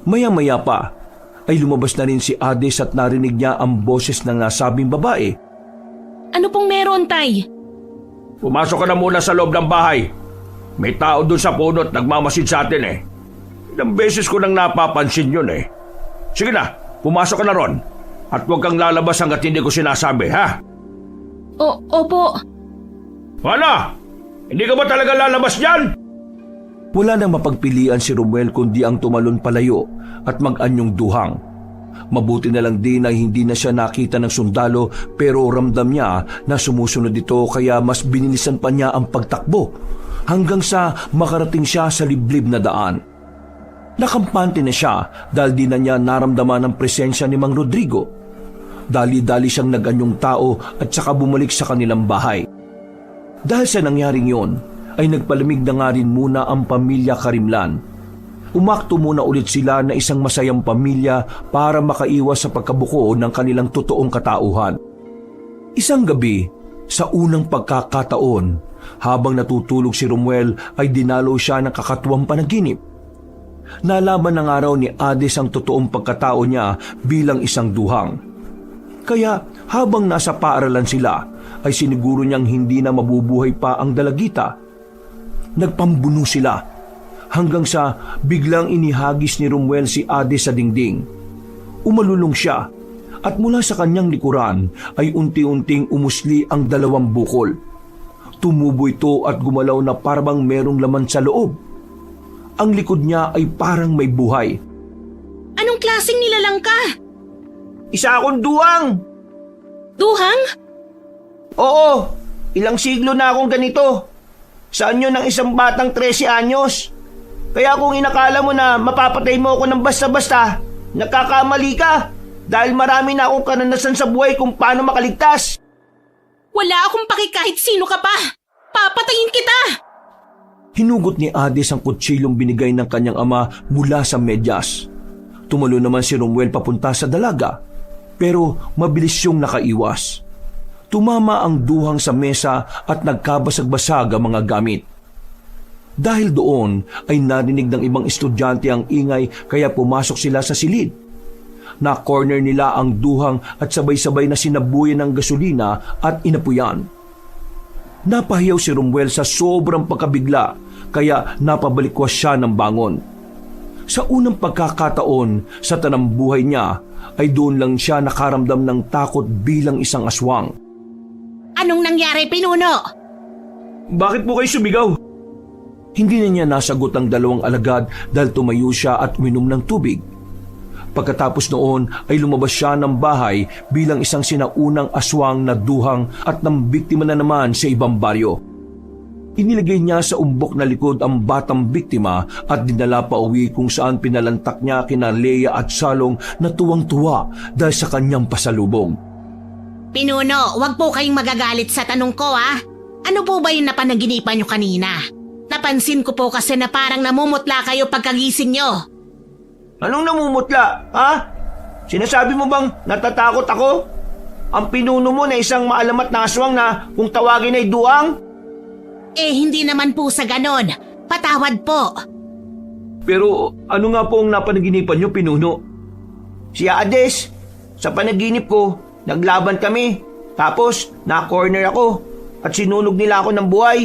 Maya-maya pa ay lumabas na rin si Ades at narinig niya ang boses ng nasabing babae. Ano pong meron, Tay? Pumasok ka na muna sa loob ng bahay. May tao dun sa puno at nagmamasid sa atin Ilang beses ko nang napapansin yun Sige na, pumasok ka na ron. At huwag kang lalabas hanggat hindi ko sinasabi, ha? Opo. Ano? Hindi ka ba talaga lalabas dyan? Wala nang mapagpilian si Romuel kundi ang tumalon palayo at mag-anyong duhang. Mabuti na lang din ay hindi na siya nakita ng sundalo pero ramdam niya na sumusunod ito kaya mas binilisan pa niya ang pagtakbo hanggang sa makarating siya sa liblib na daan. Nakampante na siya dahil di na niya naramdaman ang presensya ni Mang Rodrigo. Dali-dali siyang nag-anyong tao at saka bumalik sa kanilang bahay. Dahil sa nangyaring yon, ay nagpalamig na nga rin muna ang pamilya Karimlan. Umakto muna ulit sila na isang masayang pamilya para makaiwas sa pagkabuko ng kanilang totoong katauhan. Isang gabi, sa unang pagkakataon, habang natutulog si Romuel ay dinalo siya ng kakatuwang panaginip. Nalaman ng araw ni Ades ang totoong pagkatao niya bilang isang duhang. Kaya habang nasa paaralan sila, ay siniguro niyang hindi na mabubuhay pa ang dalagita. Nagpambuno sila hanggang sa biglang inihagis ni Romuel si Ades sa dingding. Umalulong siya at mula sa kanyang likuran ay unti-unting umusli ang dalawang bukol. Tumubo ito at gumalaw na parang merong laman sa loob. Ang likod niya ay parang may buhay. Anong klaseng nilalang ka? Isa akong duwang! Duhang? Oo, ilang siglo na akong ganito. Sa anyo ng isang batang 13 anyos. Kaya kung inakala mo na mapapatay mo ako ng basta-basta, nagkakamali ka dahil marami na akong karanasan sa buhay kung paano makaligtas. Wala akong paki kahit sino ka pa. Papatayin kita! Hinugot ni Ades ang kutsilong binigay ng kanyang ama mula sa medyas. Tumalo naman si Romuel papunta sa dalaga, pero mabilis siyang nakaiwas. Tumama ang duhang sa mesa at nagkabasag-basag ang mga gamit. Dahil doon ay narinig ng ibang estudyante ang ingay kaya pumasok sila sa silid. Na-corner nila ang duhang at sabay-sabay na sinabuyan ng gasolina at inapuyan. Napahiyaw si Romuel sa sobrang pagkabigla kaya napabalikwas siya ng bangon. Sa unang pagkakataon sa tanambuhay niya ay doon lang siya nakaramdam ng takot bilang isang aswang. Anong nangyari, Pinuno? Bakit po kayo sumigaw? Hindi na niya nasagot ang dalawang alagad dahil tumayo siya at uminom ng tubig. Pagkatapos noon ay lumabas siya ng bahay bilang isang sinaunang aswang na duhang at nang biktima na naman sa ibang baryo. Inilagay niya sa umbok na likod ang batang biktima at dinala pa uwi kung saan pinalantak niya kina Leia at Salong na tuwang-tuwa dahil sa kanyang pasalubong. Pinuno, wag po kayong magagalit sa tanong ko, ha? Ano po ba yung napanaginipan nyo kanina? Napansin ko po kasi na parang namumutla kayo pagkagising nyo. Anong namumutla, ha? Sinasabi mo bang natatakot ako? Ang pinuno mo na isang maalamat na aswang na kung tawagin ay duwang? Eh, hindi naman po sa ganon. Patawad po. Pero ano nga po ang napanaginipan niyo, Pinuno? Si Ades, sa panaginip ko, naglaban kami. Tapos, na-corner ako at sinunog nila ako ng buhay.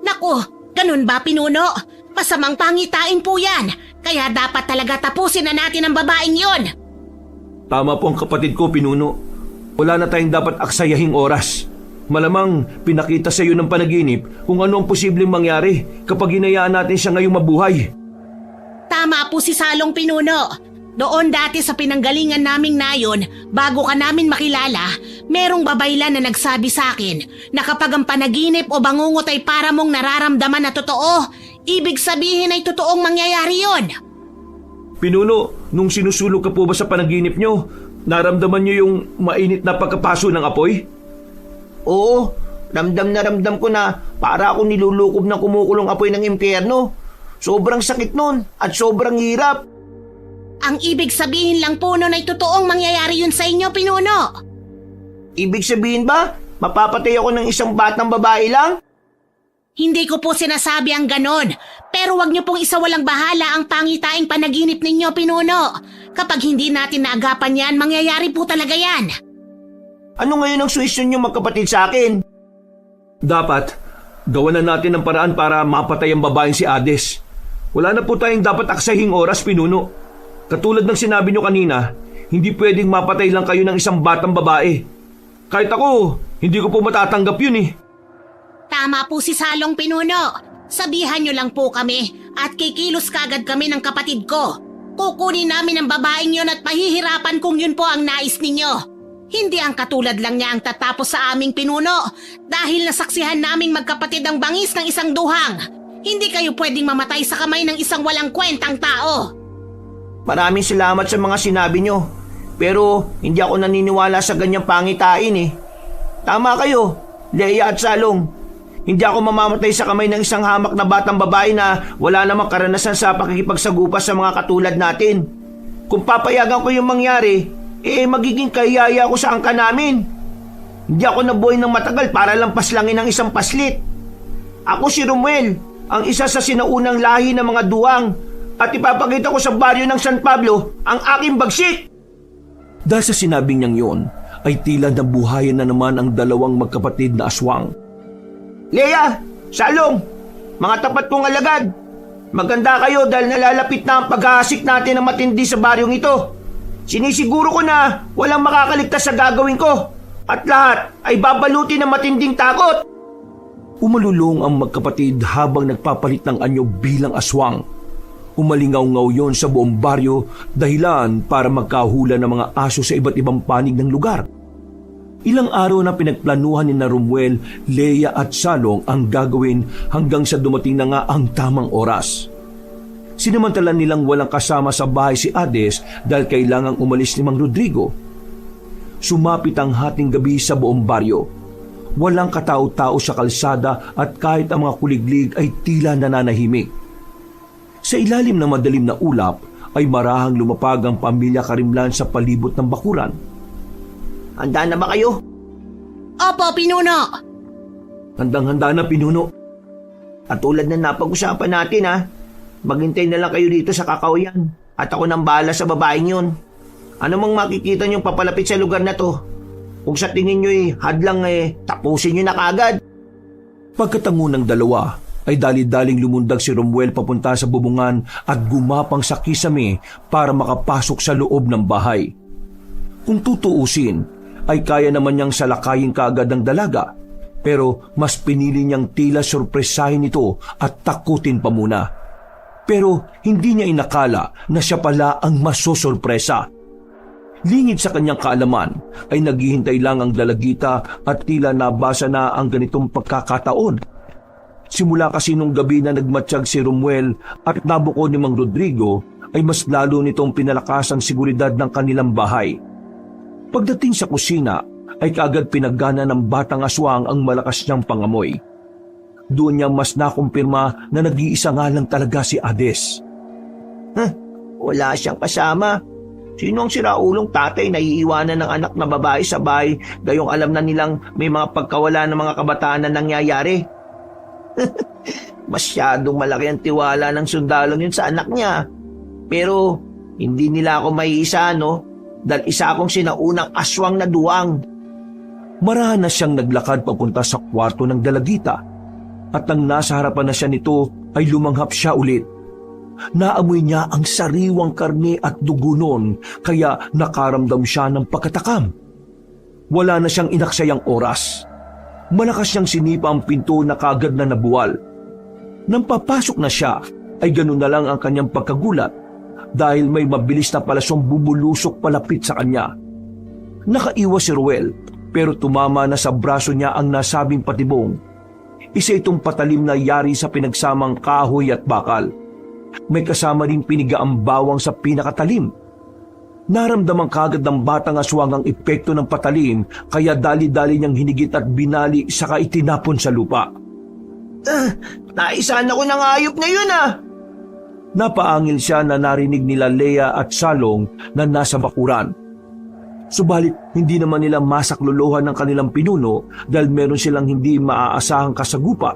Naku, ganun ba, Pinuno? Masamang pangitain po yan. Kaya dapat talaga tapusin na natin ang babaeng yon. Tama po ang kapatid ko, Pinuno. Wala na tayong dapat aksayahing oras. Malamang pinakita sa iyo ng panaginip kung ano ang posibleng mangyari kapag hinayaan natin siya ngayong mabuhay. Tama po si Salong, Pinuno. Doon dati sa pinanggalingan naming nayon, bago ka namin makilala, merong babaylan na nagsabi sa akin na kapag ang panaginip o bangungot ay para mong nararamdaman na totoo, ibig sabihin ay totoong mangyayari yon. Pinuno, nung sinusulog ka po ba sa panaginip nyo, naramdaman nyo yung mainit na pagkapaso ng apoy? Oo, ramdam ko na para akong nilulukob ng kumukulong apoy ng impyerno. Sobrang sakit nun at sobrang hirap. Ang ibig sabihin lang po nun ay totoong mangyayari yun sa inyo, Pinuno. Ibig sabihin ba, mapapatay ako ng isang batang babae lang? Hindi ko po sinasabi ang ganon, pero wag niyo pong isawalang bahala ang pangitaing panaginip ninyo, Pinuno. Kapag hindi natin naagapan yan, mangyayari po talaga yan. Ano ngayon ang suwisyon niyo magkapatid sa akin? Dapat, gawan na natin ang paraan para mapatay ang babaeng si Ades. Wala na po tayong dapat aksaying oras, Pinuno. Katulad ng sinabi nyo kanina, hindi pwedeng mapatay lang kayo ng isang batang babae. Kahit ako, hindi ko po matatanggap yun eh. Tama po si Salong, Pinuno. Sabihan niyo lang po kami at kikilos kagad kami ng kapatid ko. Kukunin namin ang babaeng yon at pahihirapan kung yun po ang nais ninyo. Hindi ang katulad lang niya ang tatapos sa aming pinuno dahil nasaksihan naming magkapatid ang bangis ng isang duhang. Hindi kayo pwedeng mamatay sa kamay ng isang walang kwentang tao. Maraming salamat sa mga sinabi nyo. Pero hindi ako naniniwala sa ganyang pangitain eh. Tama kayo, Leia at Salong. Hindi ako mamamatay sa kamay ng isang hamak na batang babae na wala namang karanasan sa pakikipagsagupa sa mga katulad natin. Kung papayagan ko yung mangyari, magiging kayaya ako sa angka namin. Hindi ako nabuhay ng matagal para lang paslangin ang isang paslit. Ako si Romuel, ang isa sa sinaunang lahi ng mga duwang, at ipapakita ko sa baryo ng San Pablo ang aking bagsik. Dahil sa sinabing niyang yon, ay tila nabuhayan na naman ang dalawang magkapatid na aswang. Leia, Salong, mga tapat kong alagad, maganda kayo dahil nalalapit na ang paghahasik natin ng matindi sa baryong ito. Sinisiguro ko na walang makakaligtas sa gagawin ko at lahat ay babaluti ng matinding takot. Umalulong ang magkapatid habang nagpapalit ng anyo bilang aswang. Umalingaw-ngaw yon sa buong baryo dahilan para magkahula ng mga aso sa iba't ibang panig ng lugar. Ilang araw na pinagplanuhan ni na Romuel, Leia at Salong ang gagawin hanggang sa dumating na nga ang tamang oras. Sinamantala nilang walang kasama sa bahay si Hades dahil kailangang umalis ni Mang Rodrigo. Sumapit ang hating gabi sa buong baryo. Walang katao-tao sa kalsada at kahit ang mga kuliglig ay tila nananahimik. Sa ilalim ng madilim na ulap ay marahang lumapag ang pamilya Karimlan sa palibot ng bakuran. Handa na ba kayo? Opo, Pinuno. Handang-handa na, Pinuno. At tulad na napag-usapan natin maghintay na lang kayo dito sa kakawayan at ako nang bahala sa babaeng yun. Ano mang makikita niyong papalapit sa lugar na to? Kung sa tingin niyo'y hadlang tapusin niyo na kaagad. Pagkatango ng dalawa ay dali-daling lumundag si Romuel papunta sa bubungan at gumapang sa kisame para makapasok sa loob ng bahay. Kung tutuusin, ay kaya naman niyang salakayin kaagad ng dalaga, pero mas pinili niyang tila sorpresahin ito at takutin pa muna. Pero hindi niya inakala na siya pala ang masosorpresa. Lingid sa kanyang kaalaman ay naghihintay lang ang dalagita at tila nabasa na ang ganitong pagkakataon. Simula kasi nung gabi na nagmatsyag si Romuel at nabuko ni Mang Rodrigo ay mas lalo nitong pinalakas ang seguridad ng kanilang bahay. Pagdating sa kusina ay kaagad pinagana ng batang aswang ang malakas niyang pangamoy. Doon niya mas nakumpirma na nag-iisa nga lang talaga si Hades. Wala siyang kasama. Sino ang siraulong tatay na iiwanan ng anak na babae sa bahay gayong alam na nilang may mga pagkawala ng mga kabataan na nangyayari? Masyadong malaki ang tiwala ng sundalong yun sa anak niya. Pero hindi nila ako maiisa, dahil isa akong sinaunang aswang na duwang. Marahan na siyang naglakad papunta sa kwarto ng dalagita. At nang nasa harapan na siya nito ay lumanghap siya ulit. Naamoy niya ang sariwang karne at dugo noon kaya nakaramdam siya ng pagkatakam. Wala na siyang inaksayang oras. Malakas siyang sinipa ang pinto na kaagad na nabuwal. Nang papasok na siya ay ganun na lang ang kanyang pagkagulat dahil may mabilis na palasong bubulusok palapit sa kanya. Nakaiwas si Ruel pero tumama na sa braso niya ang nasabing patibong. Isa itong patalim na yari sa pinagsamang kahoy at bakal. May kasama rin pinigaang bawang sa pinakatalim. Naramdaman kagad ng batang aswang ang epekto ng patalim kaya dali-dali niyang hinigit at binali saka itinapon sa lupa. Naisahan ako ng ayop na yun Napaangil siya na narinig nila Leia at Salong na nasa bakuran. Subalit hindi naman nila masaklolohan ng kanilang pinuno dahil meron silang hindi maaasahang kasagupa.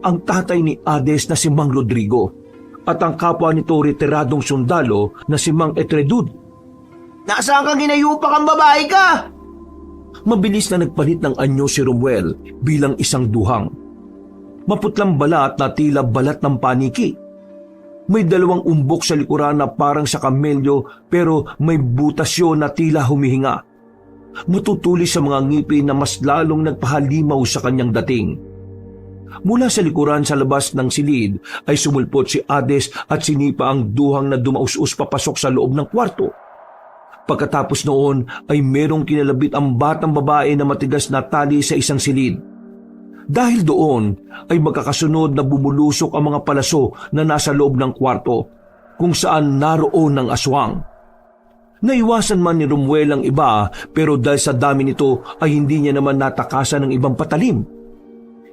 Ang tatay ni Hades na si Mang Rodrigo at ang kapwa nito retiradong sundalo na si Mang Etredud. Nasaan ka ginayupak ang babae ka? Mabilis na nagpalit ng anyo si Romuel bilang isang duhang. Maputlang balat na tila balat ng paniki. May dalawang umbok sa likuran na parang sa kamelyo pero may butasyon na tila humihinga. Matutulis sa mga ngipin na mas lalong nagpahalimaw sa kanyang dating. Mula sa likuran sa labas ng silid ay sumulpot si Hades at sinipa ang duhang na dumaus-us papasok sa loob ng kwarto. Pagkatapos noon ay merong kinalabit ang batang babae na matigas na tali sa isang silid. Dahil doon ay magkakasunod na bumulusok ang mga palaso na nasa loob ng kwarto kung saan naroon ng aswang. Naiwasan man ni Romuel ang iba pero dahil sa dami nito ay hindi niya naman natakasan ng ibang patalim.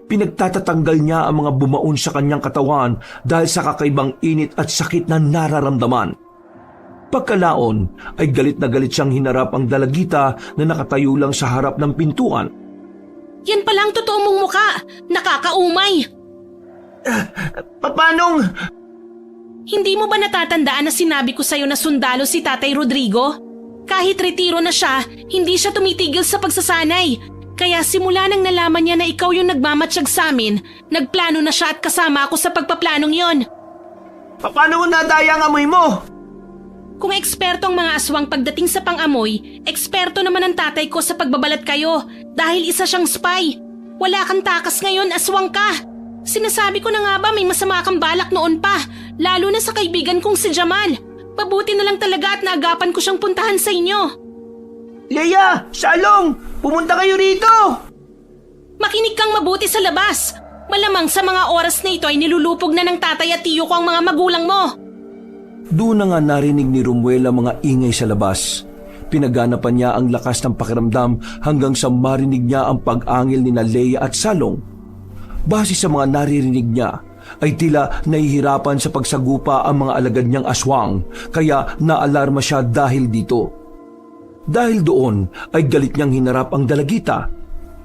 Pinagtatatanggal niya ang mga bumaon sa kanyang katawan dahil sa kakaibang init at sakit na nararamdaman. Pagkalaon ay galit na galit siyang hinarap ang dalagita na nakatayo lang sa harap ng pintuan. Yan pala ang totoo mong muka. Nakakaumay. Papanong? Hindi mo ba natatandaan na sinabi ko sa'yo na sundalo si Tatay Rodrigo? Kahit retiro na siya, hindi siya tumitigil sa pagsasanay. Kaya simula nang nalaman niya na ikaw yung nagmamatsyag sa amin, nagplano na siya at kasama ako sa pagpaplanong yon. Paano mo nadaya ang amoy mo? Kung eksperto ang mga aswang pagdating sa pang-amoy, eksperto naman ang tatay ko sa pagbabalat kayo dahil isa siyang spy. Wala kang takas ngayon, aswang ka. Sinasabi ko na nga ba may masama kang balak noon pa, lalo na sa kaibigan kong si Jamal. Pabuti na lang talaga at naagapan ko siyang puntahan sa inyo. Leia! Salong! Pumunta kayo rito! Makinig kang mabuti sa labas. Malamang sa mga oras na ito ay nilulupog na ng tatay at tiyo ko ang mga magulang mo. Doon na nga narinig ni Romuel ang mga ingay sa labas. Pinaganapan niya ang lakas ng pakiramdam hanggang sa marinig niya ang pag-angil ni Leia at Salong. Base sa mga naririnig niya, ay tila nahihirapan sa pagsagupa ang mga alagad niyang aswang, kaya naalarma siya dahil dito. Dahil doon ay galit niyang hinarap ang dalagita.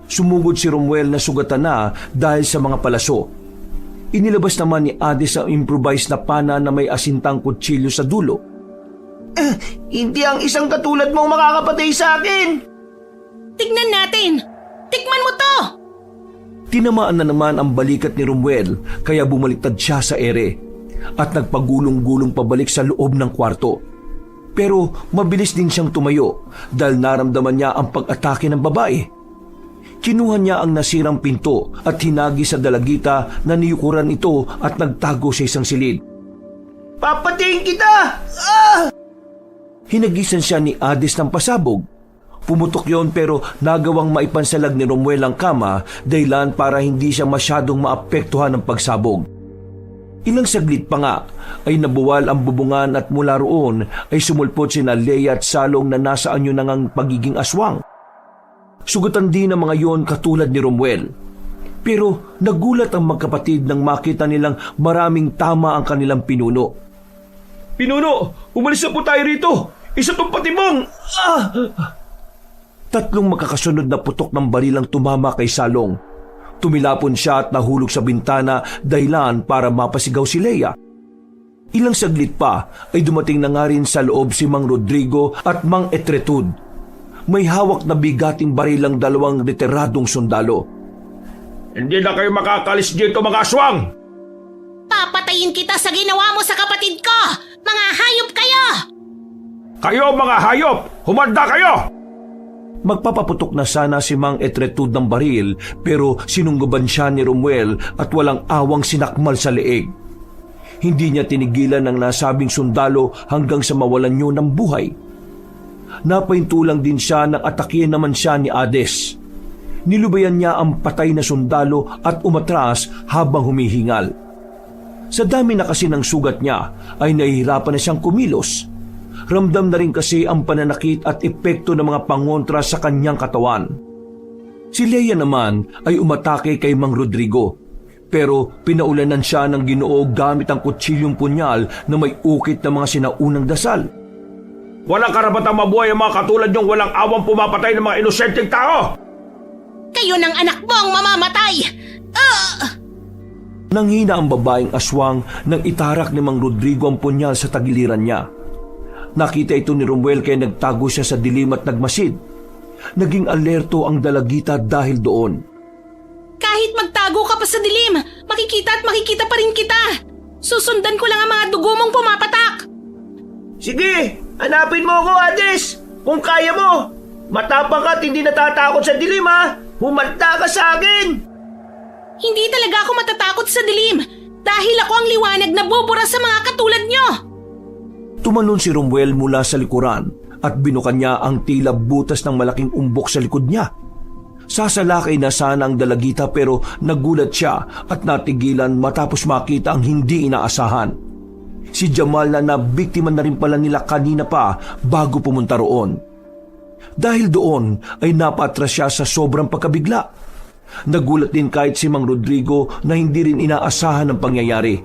Sumugod si Romuel na sugatan na dahil sa mga palaso. Inilabas naman ni Hades ang improvised na pana na may asintang kutsilyo sa dulo. Hindi ang isang katulad mong makakapatay sa akin! Tignan natin! Tikman mo to! Tinamaan na naman ang balikat ni Romuel kaya bumaliktad siya sa ere at nagpagulong-gulong pabalik sa loob ng kwarto. Pero mabilis din siyang tumayo dahil naramdaman niya ang pag-atake ng babae. Kinuha niya ang nasirang pinto at hinagi sa dalagita na niyukuran ito at nagtago sa isang silid. Papatayin kita! Ah! Hinagisan siya ni Hades ng pasabog. Pumutok yon pero nagawang maipansalag ni Romuel ang kama dahilan para hindi siya masyadong maapektuhan ng pagsabog. Ilang saglit pa nga ay nabuwal ang bubungan at mula roon ay sumulpot sina Leia at Salong na nasa anyo na ngang pagiging aswang. Sugatan din ang mga yon katulad ni Romuel. Pero nagulat ang magkapatid nang makita nilang maraming tama ang kanilang pinuno. Pinuno, umalis na po tayo rito! Isa tong patibong! Ah! Tatlong magkakasunod na putok ng barilang tumama kay Salong. Tumilapon siya at nahulog sa bintana dahilan para mapasigaw si Leia. Ilang saglit pa ay dumating na nga rin sa loob si Mang Rodrigo at Mang Etretud. May hawak na bigating barilang dalawang retiradong sundalo. Hindi na kayo makakalis dito, mga aswang! Papatayin kita sa ginawa mo sa kapatid ko! Mga hayop kayo! Kayo, mga hayop! Humanda kayo! Magpapaputok na sana si Mang Etretud ng baril pero sinunggaban siya ni Romuel at walang awang sinakmal sa leeg. Hindi niya tinigilan ang nasabing sundalo hanggang sa mawalan niyo ng buhay. Napahintulang din siya nang atakihin naman siya ni Hades. Nilubayan niya ang patay na sundalo at umatras habang humihingal. Sa dami na kasi ng sugat niya ay nahihirapan na siyang kumilos. Ramdam na rin kasi ang pananakit at epekto ng mga pangontra sa kanyang katawan. Si Leia naman ay umatake kay Mang Rodrigo, pero pinaulanan siya ng Ginoo gamit ang kutsilyong punyal na may ukit ng mga sinaunang dasal. Walang karapatang mabuhay ang mga katulad niyong walang awang pumapatay ng mga inosenteng tao! Kayo ng anak mo ang mamamatay! Nanghina ang babaeng aswang nang itarak ni Mang Rodrigo ang punyal sa tagiliran niya. Nakita ito ni Romuel kaya nagtago siya sa dilim at nagmasid. Naging alerto ang dalagita dahil doon. Kahit magtago ka pa sa dilim, makikita at makikita pa rin kita. Susundan ko lang ang mga dugo mong pumapatak. Sige, hanapin mo ako, Hades! Kung kaya mo! Matapang ka at hindi natatakot sa dilim, ha? Humanda ka sa akin! Hindi talaga ako matatakot sa dilim dahil ako ang liwanag na bubura sa mga katulad nyo. Tumalon si Romuel mula sa likuran at binukan niya ang tila butas ng malaking umbok sa likod niya. Sasalakay na sana ang dalagita pero nagulat siya at natigilan matapos makita ang hindi inaasahan. Si Jamal na nabiktima na rin pala nila kanina pa bago pumunta roon. Dahil doon ay napatras siya sa sobrang pagkabigla. Nagulat din kahit si Mang Rodrigo na hindi rin inaasahan ang pangyayari.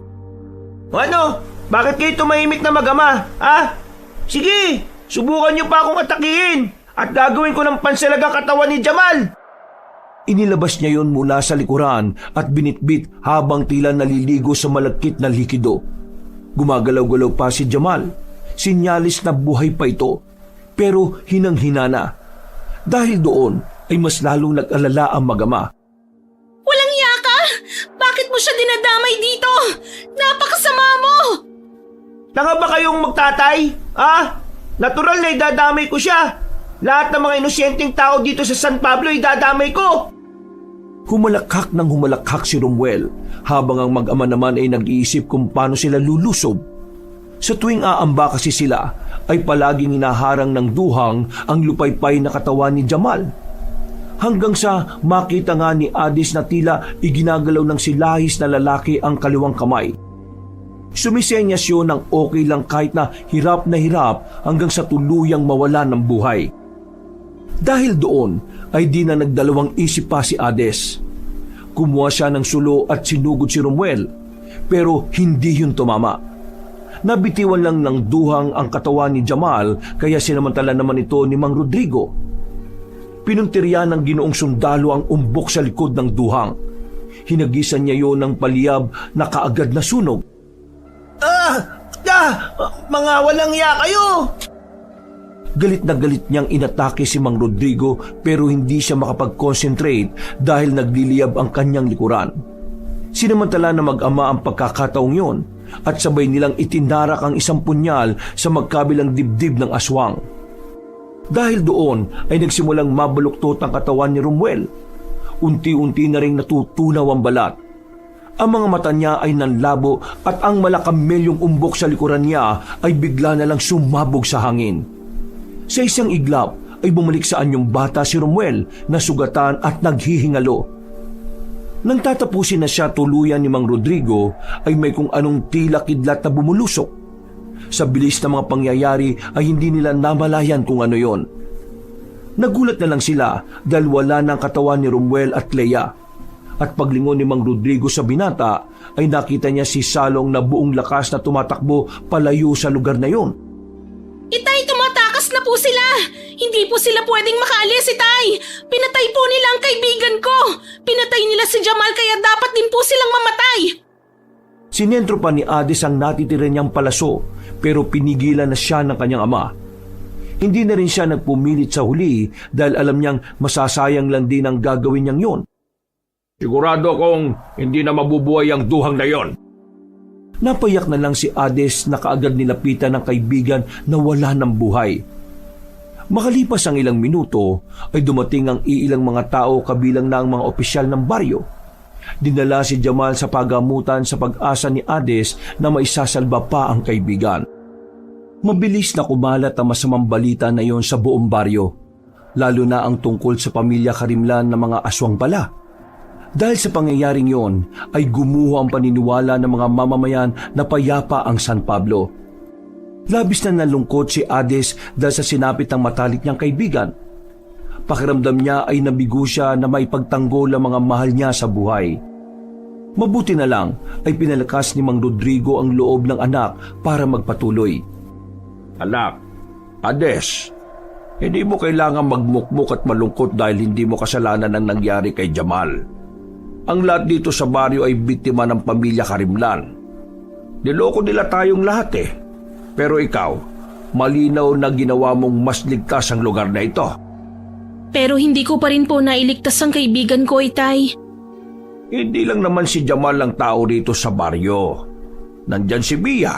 Ano? Bakit kayo tumahimik na mag-ama? Ha? Sige, subukan niyo pa akong atakihin at gagawin ko ng pansalagang katawan ni Jamal. Inilabas niya yon mula sa likuran at binitbit habang tila naliligo sa malagkit na likido. Gumagalaw-galaw pa si Jamal. Sinyalis na buhay pa ito, pero hinang-hina na. Dahil doon ay mas lalong nag-alala ang mag-ama. Walang iya ka! Bakit mo siya dinadamay dito? Napakasama mo! Tanga ba kayong magtatay? Ha? Natural na idadamay ko siya. Lahat ng mga inosyenteng tao dito sa San Pablo idadamay ko. Humalakhak ng humalakhak si Romuel habang ang mag-ama naman ay nag-iisip kung paano sila lulusob. Sa tuwing aamba kasi sila ay palaging hinaharang ng duhang ang lupaypay na katawan ni Jamal. Hanggang sa makita nga ni Adis na tila iginagalaw ng silahis na lalaki ang kaliwang kamay. Sumisenyas yun ng okay lang kahit na hirap hanggang sa tuluyang mawala ng buhay. Dahil doon ay di na nagdalawang isip pa si Ades. Kumuha siya ng sulo at sinugod si Romuel, pero hindi yun tumama. Nabitiwan lang ng duhang ang katawan ni Jamal kaya sinamantala naman ito ni Mang Rodrigo. Pinuntirya ng ginoong sundalo ang umbok sa likod ng duhang. Hinagisan niya yon ng paliyab na kaagad na sunog. Mga walang iya kayo! Galit na galit niyang inatake si Mang Rodrigo pero hindi siya makapag-concentrate dahil nagliliyab ang kanyang likuran. Sinamantala na mag-ama ang pagkakataong yon at sabay nilang itinarak ang isang punyal sa magkabilang dibdib ng aswang. Dahil doon ay nagsimulang mabaluktot ang katawan ni Romuel. Unti-unti na ring natutunaw ang balat. Ang mga mata niya ay nanlabo at ang malakamelyong umbok sa likuran niya ay bigla na lang sumabog sa hangin. Sa isang iglap ay bumalik sa anyong bata si Romuel na sugatan at naghihingalo. Nang tatapusin na siya tuluyan ni Mang Rodrigo ay may kung anong tila kidlat na bumulusok. Sa bilis ng mga pangyayari ay hindi nila namalayan kung ano yon. Nagulat na lang sila dahil wala ng katawan ni Romuel at Leia. At paglingon ni Mang Rodrigo sa binata ay nakita niya si Salong na buong lakas na tumatakbo palayo sa lugar na yon. Itay, tumatakas na po sila! Hindi po sila pwedeng makaalis, Itay! Pinatay po nila ang kaibigan ko! Pinatay nila si Jamal kaya dapat din po silang mamatay! Sinentro pa ni Adis ang natitira niyang palaso pero pinigilan na siya ng kanyang ama. Hindi na rin siya nagpumilit sa huli dahil alam niyang masasayang lang din ang gagawin niyang yon. Sigurado kong hindi na mabubuhay ang duhang na yon. Napayak na lang si Ades na kaagad nilapitan ng kaibigan na wala ng buhay. Makalipas ang ilang minuto ay dumating ang iilang mga tao kabilang na ang mga opisyal ng baryo. Dinala si Jamal sa pagamutan sa pag-asa ni Ades na maisasalba pa ang kaibigan. Mabilis na kumalat ang masamang balita na iyon sa buong baryo, lalo na ang tungkol sa pamilya Karimlan ng mga aswang bala. Dahil sa pangyayaring yon ay gumuho ang paniniwala ng mga mamamayan na payapa ang San Pablo. Labis na nalungkot si Ades dahil sa sinapit ng matalik niyang kaibigan. Pakiramdam niya ay nabigo siya na may pagtanggol ang mga mahal niya sa buhay. Mabuti na lang ay pinalakas ni Mang Rodrigo ang loob ng anak para magpatuloy. Anak, Ades, hindi mo kailangan magmukmuk at malungkot dahil hindi mo kasalanan ang nangyari kay Jamal. Ang lahat dito sa baryo ay biktima ng pamilya Karimlan. Niloko nila tayong lahat eh. Pero ikaw, malinaw na ginawa mong mas ligtas ang lugar na ito. Pero hindi ko pa rin po nailigtas ang kaibigan ko, Itay. Hindi lang naman si Jamal ang tao dito sa baryo. Nandyan si Bia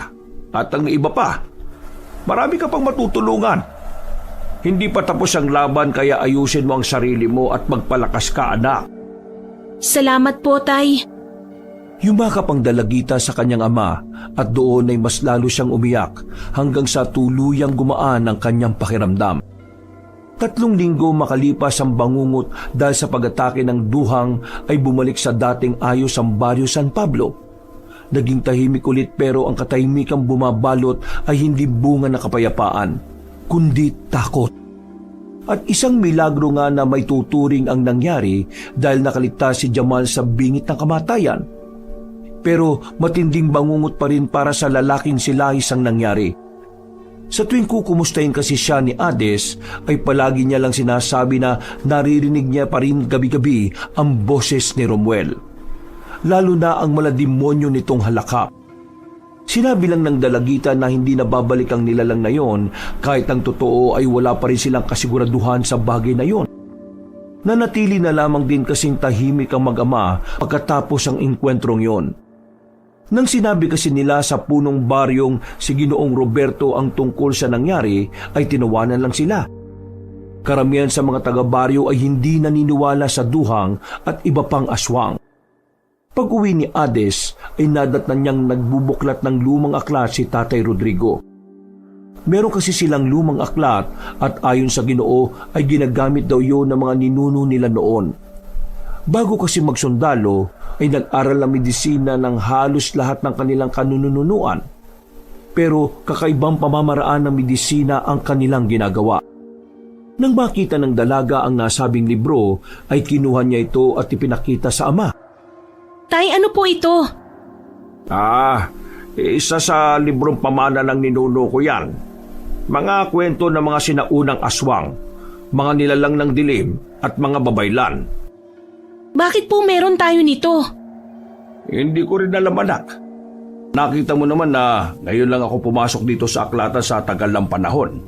at ang iba pa. Marami ka pang matutulungan. Hindi pa tapos ang laban kaya ayusin mo ang sarili mo at magpalakas ka, anak. Salamat po, Tay. Yumakap ang dalagita sa kanyang ama at doon ay mas lalo siyang umiyak hanggang sa tuluyang gumaan ang kanyang pakiramdam. 3 linggo makalipas ang bangungot dahil sa pag-atake ng duhang ay bumalik sa dating ayos ang Barrio San Pablo. Naging tahimik ulit pero ang katahimikang bumabalot ay hindi bunga na kapayapaan, kundi takot. At isang milagro nga na may tuturing ang nangyari dahil nakaligtas si Jamal sa bingit ng kamatayan. Pero matinding bangungot pa rin para sa lalaking si Lahis ang nangyari. Sa tuwing kukumustahin kasi siya ni Ades, ay palagi niya lang sinasabi na naririnig niya pa rin gabi-gabi ang boses ni Romuel. Lalo na ang malademonyo nitong halakap. Sinabi lang ng dalagita na hindi na babalik ang nilalang na yon kahit ang totoo ay wala pa rin silang kasiguraduhan sa bagay na yon. Nanatili na lamang din kasing tahimik ang mag-ama pagkatapos ang engkwentrong yon. Nang sinabi kasi nila sa punong baryong si Ginoong Roberto ang tungkol sa nangyari, ay tinawanan lang sila. Karamihan sa mga taga-baryo ay hindi naniniwala sa duhang at iba pang aswang. Pag-uwi ni Ades ay nadatnan niyang nagbubuklat ng lumang aklat si Tatay Rodrigo. Meron kasi silang lumang aklat at ayon sa Ginoo ay ginagamit daw yun ng mga ninuno nila noon. Bago kasi magsundalo ay nag-aral ng medisina ng halos lahat ng kanilang kanununuan. Pero kakaibang pamamaraan ng medisina ang kanilang ginagawa. Nang makita ng dalaga ang nasabing libro, ay kinuha niya ito at ipinakita sa ama. Tay, ano po ito? Isa sa librong pamana ng ninuno ko yan. Mga kwento ng mga sinaunang aswang, mga nilalang ng dilim at mga babaylan. Bakit po meron tayo nito? Hindi ko rin alam, anak. Nakita mo naman na ngayon lang ako pumasok dito sa aklatan sa tagal ng panahon.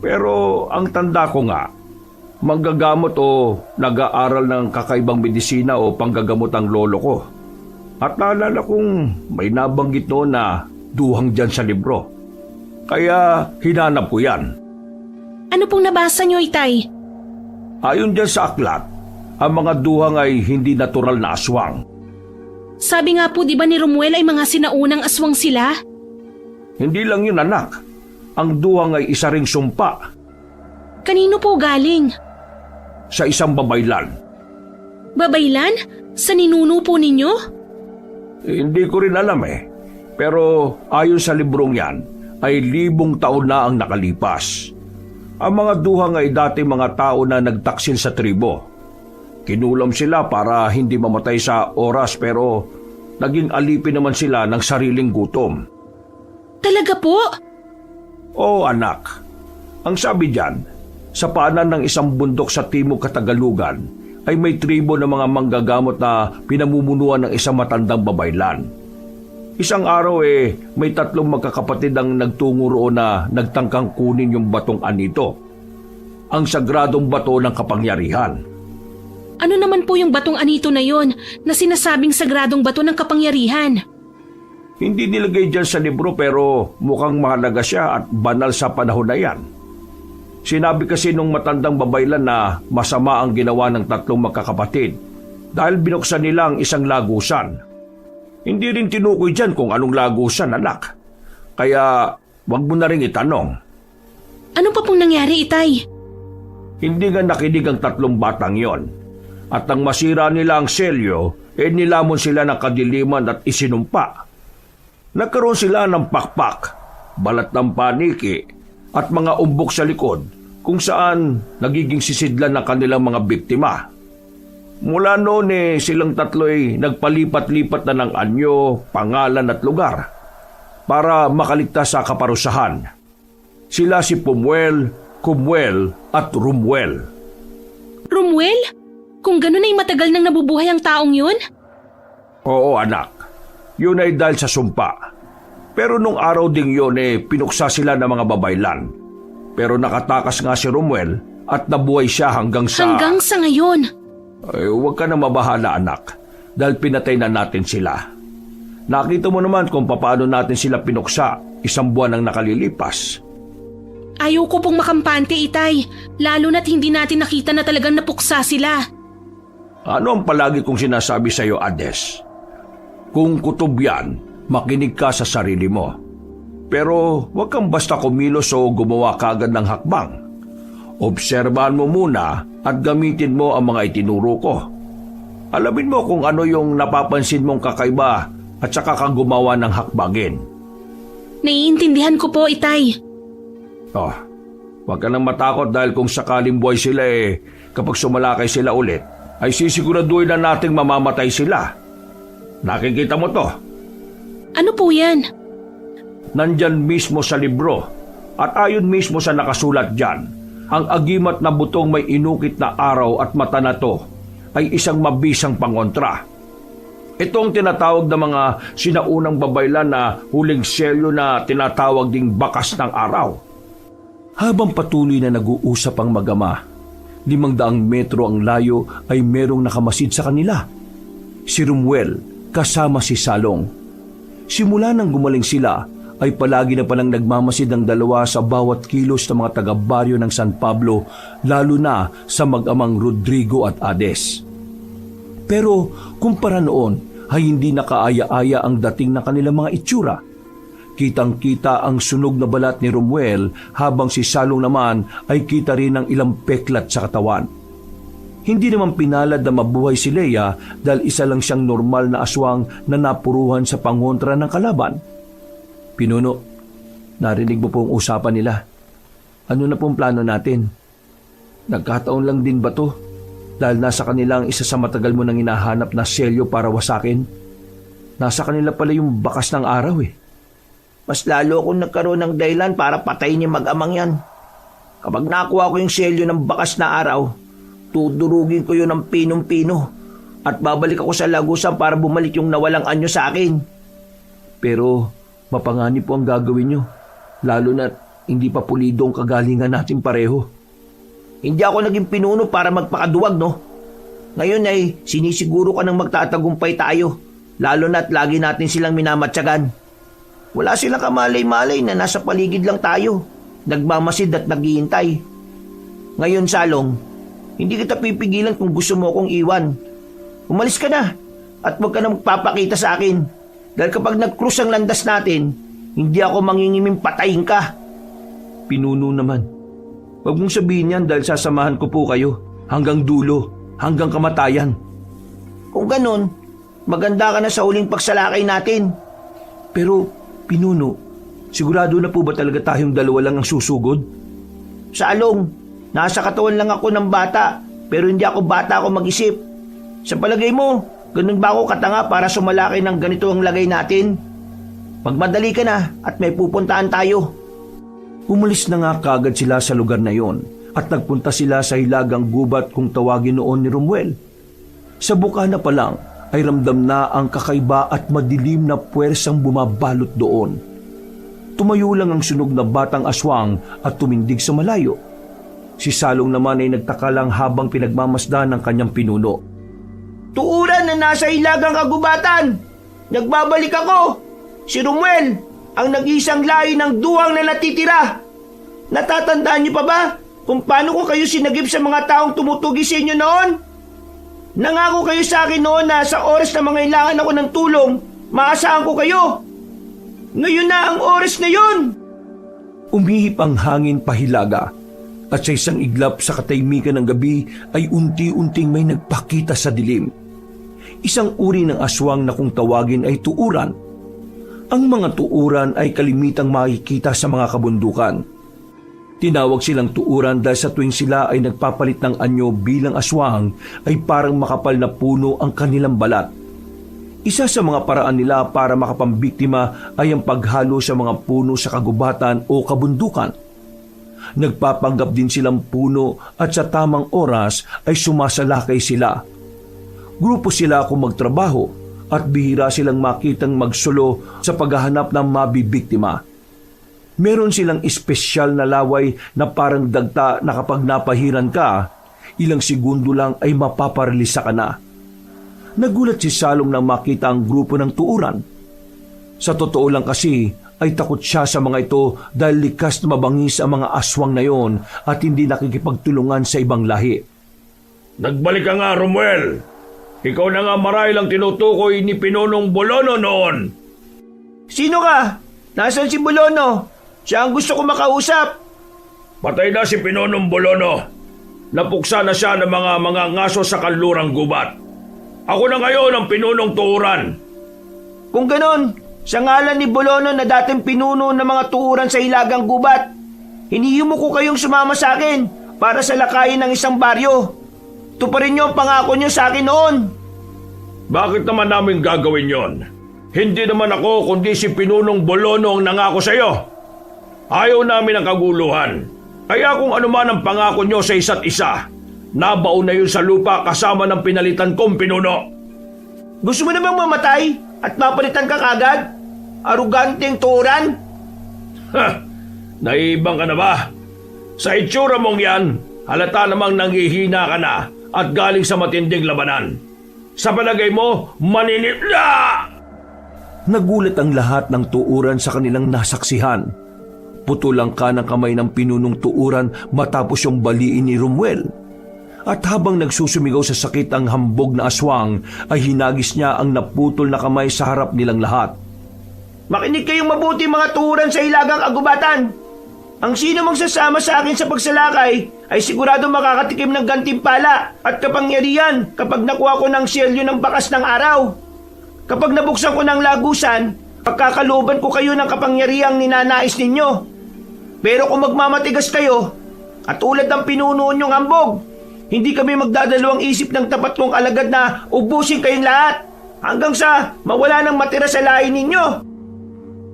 Pero ang tanda ko nga, manggagamot o nag-aaral ng kakaibang medisina o panggagamot ang lolo ko. At naalala kong may nabanggit noon na duhang dyan sa libro. Kaya hinanap ko yan. Ano pong nabasa niyo, Itay? Ayon dyan sa aklat, ang mga duhang ay hindi natural na aswang. Sabi nga po, di ba ni Romuel ay mga sinaunang aswang sila? Hindi lang yun, anak. Ang duhang ay isa ring sumpa Kanino po galing? sa isang babaylan. Babaylan? Sa ninuno po ninyo? Hindi ko rin alam Pero ayon sa librong yan, ay 1,000 taon na ang nakalipas. Ang mga duhang ay dati mga tao na nagtaksil sa tribo. Kinulam sila para hindi mamatay sa oras pero naging alipin naman sila ng sariling gutom. Talaga po? Oo, anak. Ang sabi diyan, sa paanan ng isang bundok sa timog Katagalugan ay may tribo ng mga manggagamot na pinamumunuan ng isang matandang babaylan. Isang araw may 3 magkakapatid ang nagtungo roon na nagtangkang kunin yung batong anito, ang sagradong bato ng kapangyarihan. Ano naman po yung batong anito na yon na sinasabing sagradong bato ng kapangyarihan? Hindi nilagay dyan sa libro pero mukhang mahalaga siya at banal sa panahon na yan. Sinabi kasi nung matandang babaylan na masama ang ginawa ng 3 magkakapatid dahil binuksan nila ang isang lagusan. Hindi rin tinukoy dyan kung anong lagusan, anak. Kaya wag mo na rin itanong. Ano pa pong nangyari, Itay? Hindi nga nakinig ang 3 batang yon. At nang masira nila ang selyo, nilamon sila ng kadiliman at isinumpa. Nagkaroon sila ng pakpak, balat ng paniki, at mga umbok sa likod kung saan nagiging sisidlan ng kanilang mga biktima. Mula noon silang 3 ay nagpalipat-lipat na ng anyo, pangalan at lugar para makaligtas sa kaparusahan. Sila si Pumuel, Kumuel at Rumuel. Romuel? Kung ganun ay matagal nang nabubuhay ang taong yun? Oo, anak. Yun ay dahil sa sumpa. Pero nung araw ding yun pinuksa sila ng mga babaylan. Pero nakatakas nga si Rumuel at nabuhay siya hanggang sa... Hanggang sa ngayon? Huwag ka na mabahala, anak. Dahil pinatay na natin sila. Nakita mo naman kung paano natin sila pinuksa 1 buwan ang nakalilipas. Ayoko pong makampante, Itay. Lalo na't hindi natin nakita na talagang napuksa sila. Ano ang palagi kong sinasabi sa iyo, Ades? Kung kutob yan, makinig ka sa sarili mo. Pero huwag kang basta kumilos o gumawa kagad ng hakbang. Obserbahan mo muna at gamitin mo ang mga itinuro ko. Alamin mo kung ano yung napapansin mong kakaiba at saka ka gumawa ng hakbangin. Naiintindihan ko po, Itay. Oh, huwag ka nang matakot dahil kung sakaling buhay sila kapag sumalakay sila ulit, ay sisiguraduhin na nating mamamatay sila. Nakikita mo to? Ano po yan? Nandyan mismo sa libro at ayon mismo sa nakasulat dyan, ang agimat na butong may inukit na araw at mata na to ay isang mabisang pangontra. Ito ang tinatawag na mga sinaunang babaylan na huling selyo na tinatawag ding bakas ng araw. Habang patuloy na nag-uusap ang mag-ama, 500 metro ang layo ay merong nakamasid sa kanila. Si Romuel kasama si Salong. Simula nang gumaling sila, ay palagi na palang nagmamasid ang dalawa sa bawat kilos ng mga taga-baryo ng San Pablo, lalo na sa mag-amang Rodrigo at Ades. Pero kumpara noon ay hindi nakaaya-aya ang dating ng kanilang mga itsura. Kitang-kita ang sunog na balat ni Romuel habang si Salong naman ay kita rin ng ilang peklat sa katawan. Hindi naman pinalad na mabuhay si Leia dahil isa lang siyang normal na aswang na napuruhan sa pangontra ng kalaban. Pinuno, narinig mo po ang usapan nila. Ano na pong plano natin? Nagkataon lang din ba to? Dahil nasa kanila ang isa sa matagal mo nang hinahanap na selyo para wasakin. Nasa kanila pala yung bakas ng araw Mas lalo akong nagkaroon ng dahilan para patayin yung mag-amang yan. Kapag nakuha ko yung selyo ng bakas na araw, tudurugin ko yun ng pinong-pino at babalik ako sa Lagusan para bumalik yung nawalang anyo sa akin. Pero mapanganib po ang gagawin nyo, lalo na hindi pa pulido ang kagalingan natin pareho. Hindi ako naging pinuno para magpakaduwag, no? Ngayon ay sinisiguro ka ng magtatagumpay tayo, lalo na't lagi natin silang minamatsagan. Wala silang kamalay-malay na nasa paligid lang tayo, nagmamasid at naghihintay. Ngayon, Salong, hindi kita pipigilan kung gusto mo akong iwan. Umalis ka na at huwag ka na magpapakita sa akin. Dahil kapag nag-cruise ang landas natin, hindi ako mangingiming patayin ka. Pinuno naman, huwag mong sabihin yan dahil sasamahan ko po kayo hanggang dulo, hanggang kamatayan. Kung ganun, maganda ka na sa huling pagsalakay natin. Pero, Pinuno, sigurado na po ba talaga tayong dalawa lang ang susugod? Salong, nasa katawan lang ako ng bata, pero hindi ako bata ako mag-isip. Sa palagay mo, ganun ba ako katanga para sumalakay ng ganito ang lagay natin? Magmadali ka na at may pupuntaan tayo. Umalis na nga kagad sila sa lugar na yon at nagpunta sila sa hilagang gubat kung tawagin noon ni Romuel. Sa bukana pa lang ay ramdam na ang kakaiba at madilim na puwersang bumabalot doon. Tumayo lang ang sunog na batang aswang at tumindig sa malayo. Si Salong naman ay nagtaka lang habang pinagmamasdan ng kanyang pinuno. Tuuran na nasa hilagang kagubatan! Nagbabalik ako! Si Romuel, ang nag-iisang lahi ng duwang na natitira! Natatandaan niyo pa ba kung paano ko kayo sinagip sa mga taong tumutugi sa inyo noon? Nangako kayo sa akin noon na sa oras na mangailangan ako ng tulong, maasahan ko kayo. Ngayon na ang oras na yun! Umihip ang hangin pahilaga at sa isang iglap sa katahimikan ng gabi ay unti-unting may nagpakita sa dilim. Isang uri ng aswang na kung tawagin ay tuuran. Ang mga tuuran ay kalimitang makikita sa mga kabundukan. Tinawag silang tuuran dahil sa tuwing sila ay nagpapalit ng anyo bilang aswang ay parang makapal na puno ang kanilang balat. Isa sa mga paraan nila para makapambiktima ay ang paghalo sa mga puno sa kagubatan o kabundukan. Nagpapanggap din silang puno at sa tamang oras ay sumasalakay sila. Grupo sila kung magtrabaho at bihira silang makitang magsulo sa paghahanap ng mabibiktima. Meron silang espesyal na laway na parang dagta na kapag napahiran ka, ilang segundo lang ay mapaparalisa ka na. Nagulat si Salong nang makita ang grupo ng tuuran. Sa totoo lang kasi ay takot siya sa mga ito dahil likas na mabangis ang mga aswang na yon at hindi nakikipagtulungan sa ibang lahi. Nagbalik ka nga, Romuel. Ikaw na nga marahil ang tinutukoy ni Pinunong Bolono noon. Sino ka? Nasaan si Bolono? Siya ang gusto ko makausap. Patay na si Pinunong Bolono. Napuksa na siya ng mga ngaso sa kanlurang gubat. Ako na ngayon ang Pinunong Tuuran. Kung ganon, sa ngalan ni Bolono na dating pinuno ng mga tuuran sa Hilagang Gubat, hinihimo ko kayong sumama sa akin para sa lakayin ng isang baryo. Tuparin niyo ang pangako niyo sa akin noon. Bakit naman namin gagawin yon? Hindi naman ako kundi si Pinunong Bolono ang nangako sa iyo. Ayaw namin ang kaguluhan. Kaya kung ano man ang pangako nyo sa isa't isa, nabaon na yun sa lupa kasama ng pinalitan kong pinuno. Gusto mo namang mamatay at mapalitan ka kagad? Aruganteng tuuran? Naibang ka na ba? Sa itsura mong yan, halata namang nanghihina ka na at galing sa matinding labanan. Sa palagay mo, maninipla! Nagulat ang lahat ng tuuran sa kanilang nasaksihan. Putulang ka ng kamay ng pinunong tuuran matapos yung baliin ni Romuel. At habang nagsusumigaw sa sakit ang hambog na aswang, ay hinagis niya ang naputol na kamay sa harap nilang lahat. Makinig kayong mabuti mga tuuran sa Hilagang Kagubatan. Ang sino mang sasama sa akin sa pagsalakay ay sigurado makakatikim ng gantimpala at kapangyarihan kapag nakuha ko ng selyo ng bakas ng araw. Kapag nabuksan ko ng lagusan, pagkakalooban ko kayo ng kapangyarihang ninanais ninyo. Pero kung magmamatigas kayo at ulad ng pinuno niyong hambog, hindi kami magdadalawang isip ng tapat kong alagad na ubusin kayong lahat hanggang sa mawala nang matira sa lahi ninyo.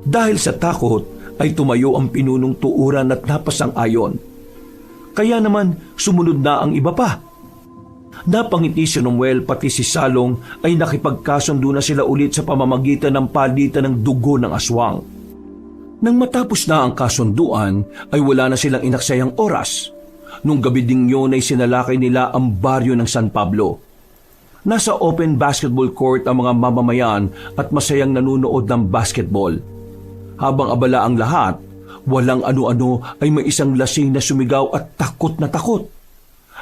Dahil sa takot, ay tumayo ang pinunong tuuran at napasang-ayon. Kaya naman sumunod na ang iba pa. Napangiti si Romuel pati si Salong ay nakipagkasundo na sila ulit sa pamamagitan ng palitan ng dugo ng aswang. Nang matapos na ang kasunduan ay wala na silang inaksayang oras. Nung gabi ding yun ay sinalakay nila ang baryo ng San Pablo. Nasa open basketball court ang mga mamamayan at masayang nanunood ng basketball. Habang abala ang lahat, walang ano-ano ay may isang lasing na sumigaw at takot na takot.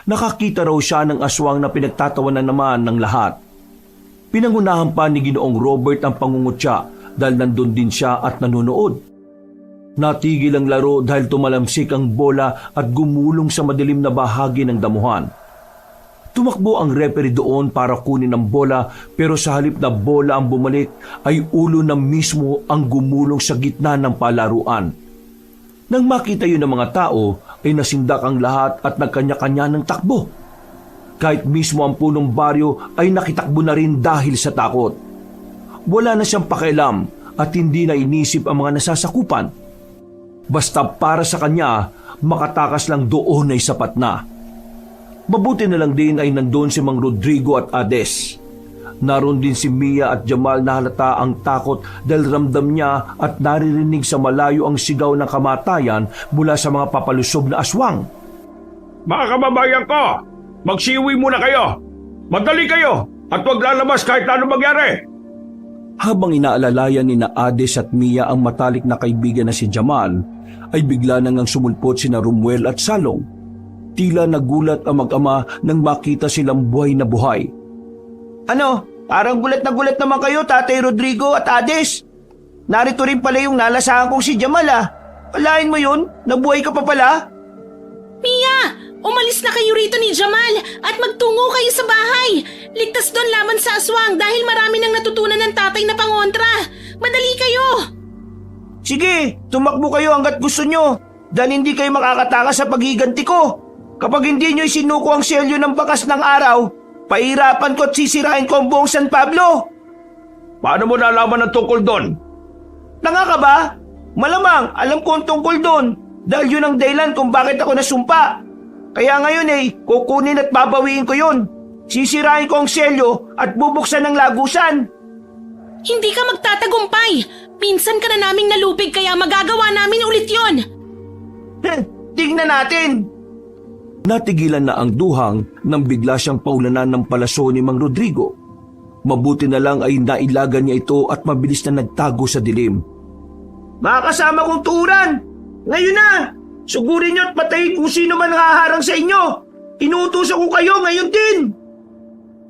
Nakakita raw siya ng aswang na pinagtatawanan naman ng lahat. Pinangunahan pa ni Ginoong Robert ang pangungutya dahil nandun din siya at nanunood. Natigil ang laro dahil tumalamsik ang bola at gumulong sa madilim na bahagi ng damuhan. Tumakbo ang referee doon para kunin ang bola pero sa halip na bola ang bumalik ay ulo na mismo ang gumulong sa gitna ng palaruan. Nang makita yun ng mga tao ay nasindak ang lahat at nagkanya-kanya ng takbo. Kahit mismo ang punong baryo ay nakitakbo na rin dahil sa takot. Wala na siyang pakialam at hindi na inisip ang mga nasasakupan. Basta para sa kanya, makatakas lang doon ay sapat na. Mabuti na lang din ay nandoon si Mang Rodrigo at Ades. Naroon din si Mia at Jamal na halata ang takot dahil ramdam niya at naririnig sa malayo ang sigaw ng kamatayan mula sa mga papalusog na aswang. Mga kababayan ko, magsiwi muna kayo. Madali kayo at huwag lalabas kahit ano mangyari. Habang inaalalayan ni na Ades at Mia ang matalik na kaibigan na si Jamal, ay bigla nang sumulpot sina Romuel at Salong. Tila nagulat ang mag-ama nang makita silang buhay na buhay. Ano? Parang gulat naman kayo, Tatay Rodrigo at Ades. Narito rin pala yung nalasahan kong si Jamal ah. Alain mo yun? Nabuhay ka pa pala? Mia! Umalis na kayo rito ni Jamal at magtungo kayo sa bahay. Ligtas doon laban sa aswang dahil marami nang natutunan ng tatay na pangontra. Madali kayo! Sige, tumakbo kayo hanggat gusto nyo. Dahil hindi kayo makakatakas sa paghiganti ko. Kapag hindi nyo isinuko ang selyo ng bakas ng araw, pahirapan ko at sisirain ko ang buong San Pablo. Paano mo nalaman ang tungkol doon? Tanga ka ba? Malamang, alam ko ang tungkol doon. Dahil yun ang dahilan kung bakit ako nasumpa. Kaya ngayon kukunin at babawiin ko yun. Sisirain ko ang selyo at bubuksan ng lagusan. Hindi ka magtatagumpay. Minsan ka na naming nalupig kaya magagawa namin ulit yon. Tingnan natin. Natigilan na ang duhang nang bigla siyang paulanan ng palaso ni Mang Rodrigo. Mabuti na lang ay nailagan niya ito at mabilis na nagtago sa dilim. Mga kasama kong tuuran, ngayon na! Sugurin niyo at patayin kung sino man nakaharang sa inyo. Inuutosan ko kayo ngayon din.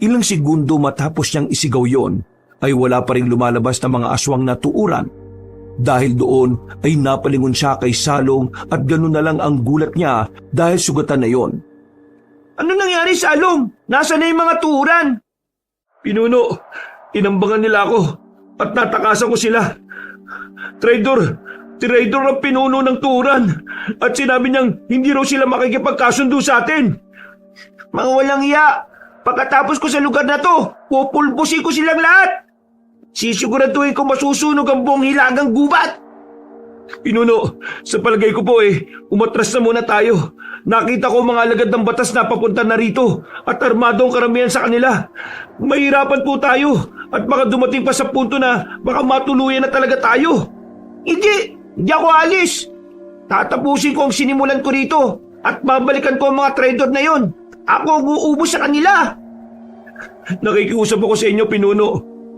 Ilang segundo matapos niyang isigaw yon, ay wala pa rin lumalabas na mga aswang na tuuran. Dahil doon ay napalingon siya kay Salong at gano'n na lang ang gulat niya dahil sugatan na yon. Ano nangyari, Salong? Nasaan na yung mga tuuran? Pinuno, inambangan nila ako at natakasan ko sila. Traidor ang pinuno ng tuuran at sinabi niyang hindi raw sila makikipagkasundo sa atin. Mga walang iya, pagkatapos ko sa lugar na to, pupulbusin ko silang lahat. Sisiguraduhin ko masusunog ang buong hilagang gubat. Pinuno, sa palagay ko po umatras na muna tayo. Nakita ko mga alagad ng batas na papunta na rito at armado ang karamihan sa kanila. Mahirapan po tayo at baka dumating pa sa punto na baka matuluyan na talaga tayo. Hindi ako alis. Tatapusin ko ang sinimulan ko rito at babalikan ko ang mga traidor na yon. Ako ang uubos sa kanila. Nakikiusap ako sa inyo, Pinuno.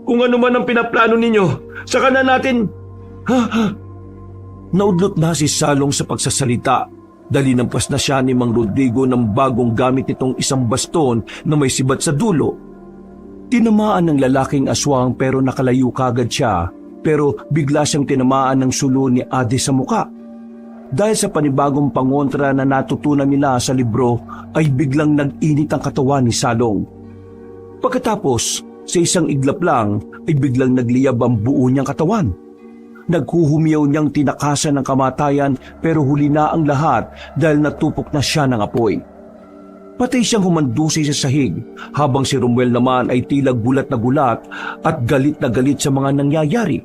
Kung ano man ang pinaplano ninyo, saka na natin... Naudlot na si Salong sa pagsasalita. Dalinampas na siya ni Mang Rodrigo ng bagong gamit nitong isang baston na may sibat sa dulo. Tinamaan ng lalaking aswang pero nakalayo kagad siya, pero bigla siyang tinamaan ng sulo ni Ade sa muka. Dahil sa panibagong pangontra na natutunan nila sa libro ay biglang nag-init ang katawan ni Salong. Pagkatapos, sa isang iglap lang ay biglang nagliyab ang buo niyang katawan. Naghuhumiyaw niyang tinakasan ng kamatayan pero huli na ang lahat dahil natupok na siya ng apoy. Patay siyang humandusay sa sahig habang si Romuel naman ay tila gulat na gulat at galit na galit sa mga nangyayari.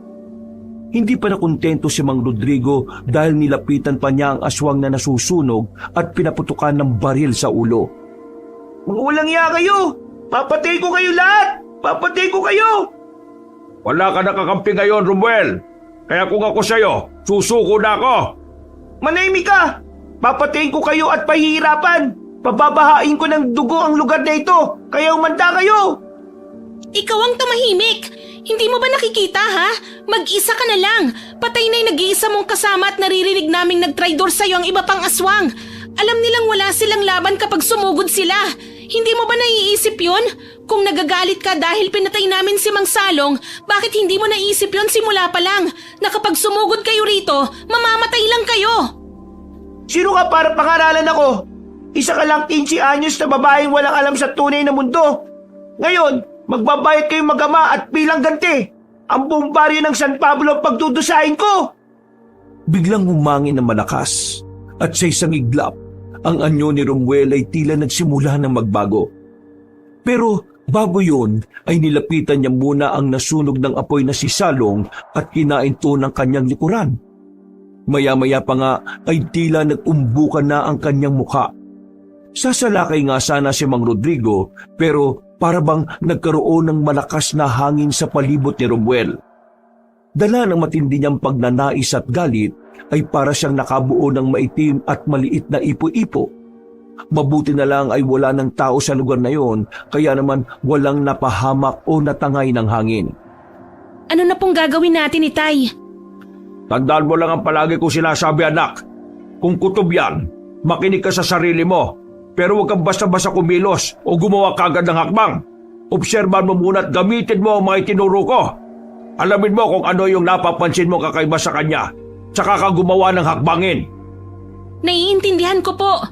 Hindi pa nakontento si Mang Rodrigo dahil nilapitan pa niya ang aswang na nasusunog at pinaputukan ng baril sa ulo. Mga walang iya kayo! Papatay ko kayo lahat! Papatay ko kayo! Wala ka nakakampi ngayon, Romuel. Kaya kung ako sa'yo, susuko na ako. Manahimik ka! Papatayin ko kayo at pahihirapan! Pababahain ko ng dugo ang lugar na ito, kaya umanda kayo! Ikaw ang tumahimik! Hindi mo ba nakikita ha? Mag-isa ka na lang. Patay na yung nag-iisa mong kasama at naririnig naming nagtraidor sa'yo ang iba pang aswang. Alam nilang wala silang laban kapag sumugod sila. Hindi mo ba naiisip yun? Kung nagagalit ka dahil pinatay namin si Mang Salong, bakit hindi mo naisip yun simula pa lang? Na kapag sumugod kayo rito, mamamatay lang kayo. Sino ka para pangaralan ako? Isa ka lang 15 anyos na babaeng walang alam sa tunay na mundo. Ngayon, magbabayad kayong mag-ama at bilang ganti. Ang buong baryo ng San Pablo ang pagdudusahin ko. Biglang humangin ng malakas at sa isang iglap, ang anyo ni Romuel ay tila nagsimula ng magbago. Pero bago yun ay nilapitan niya muna ang nasunog ng apoy na si Salong at kinain to ng kanyang likuran. Maya-maya pa nga ay tila nag-umbukan na ang kanyang mukha. Sasalakay nga sana si Mang Rodrigo pero para bang nagkaroon ng malakas na hangin sa palibot ni Romuel. Dala ng matindi niyang pagnanais at galit ay para siyang nakabuo ng maitim at maliit na ipo-ipo. Mabuti na lang ay wala ng tao sa lugar na yon, kaya naman walang napahamak o natangay ng hangin. Ano na pong gagawin natin, Itay? Tandaan mo lang ang palagi kong sinasabi, anak. Kung kutob yan, makinig ka sa sarili mo. Pero huwag kang basta-basta kumilos o gumawa kagad ng hakbang. Obserban mo muna at gamitin mo ang mga itinuro ko. Alamin mo kung ano yung napapansin mo kakaiba sa kanya. Tsaka ka gumawa ng hakbangin. Naiintindihan ko po.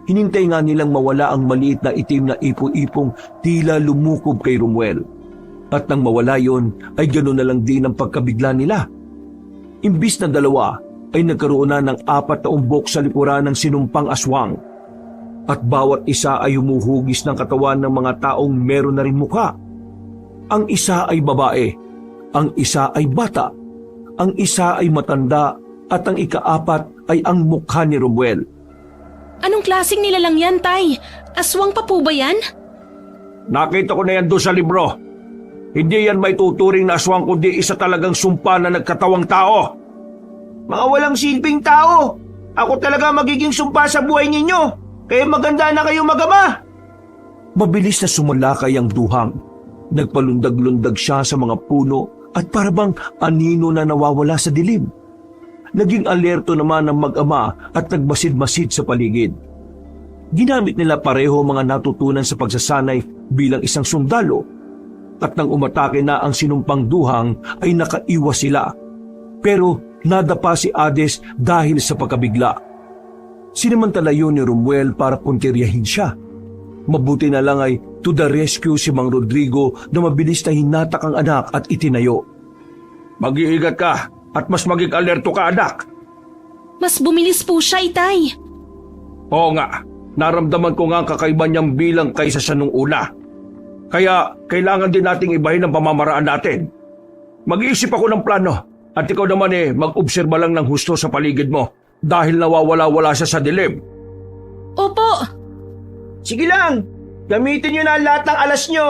Hinintay nga nilang mawala ang maliit na itim na ipo-ipong tila lumukob kay Romuel. At nang mawala yon, ay gano'n na lang din ang pagkabigla nila. Imbis na dalawa, ay nagkaroon na ng 4 na umbok sa likuran ng sinumpang aswang. At bawat isa ay humuhugis ng katawan ng mga taong meron na rin mukha. Ang isa ay babae, ang isa ay bata, ang isa ay matanda, at ang ika-4 ay ang mukha ni Romuel. Anong klaseng nilalang yan, Tay? Aswang pa po ba yan? Nakita ko na yan doon sa libro. Hindi yan may tuturing na aswang kundi isa talagang sumpa na nagkatawang tao. Mga walang silbing tao. Ako talaga magiging sumpa sa buhay ninyo. Kaya maganda na kayong mag-ama. Mabilis na sumalakay ang duhang. Nagpalundag-lundag siya sa mga puno at parabang anino na nawawala sa dilim. Naging alerto naman ang mag-ama at nagmasid-masid sa paligid. Ginamit nila pareho mga natutunan sa pagsasanay bilang isang sundalo. At nang umatake na ang sinumpang duhang ay nakaiwas sila. Pero nadapa si Hades dahil sa pagkabigla. Sinamantala yun ni Romuel para puntiryahin siya. Mabuti na lang ay to the rescue si Mang Rodrigo na mabilis na hinatak ang anak at itinayo. Mag-iingat ka at mas maging alerto ka, anak. Mas bumilis po siya, Itay. Oo nga, naramdaman ko nga ang kakaiba niyang bilang kaysa sa nung una. Kaya kailangan din nating ibahin ang pamamaraan natin. Mag-iisip ako ng plano at ikaw naman mag-obserba lang ng husto sa paligid mo dahil nawawala-wala siya sa dilim. Opo. Sige lang, gamitin nyo na ang lahat ng alas nyo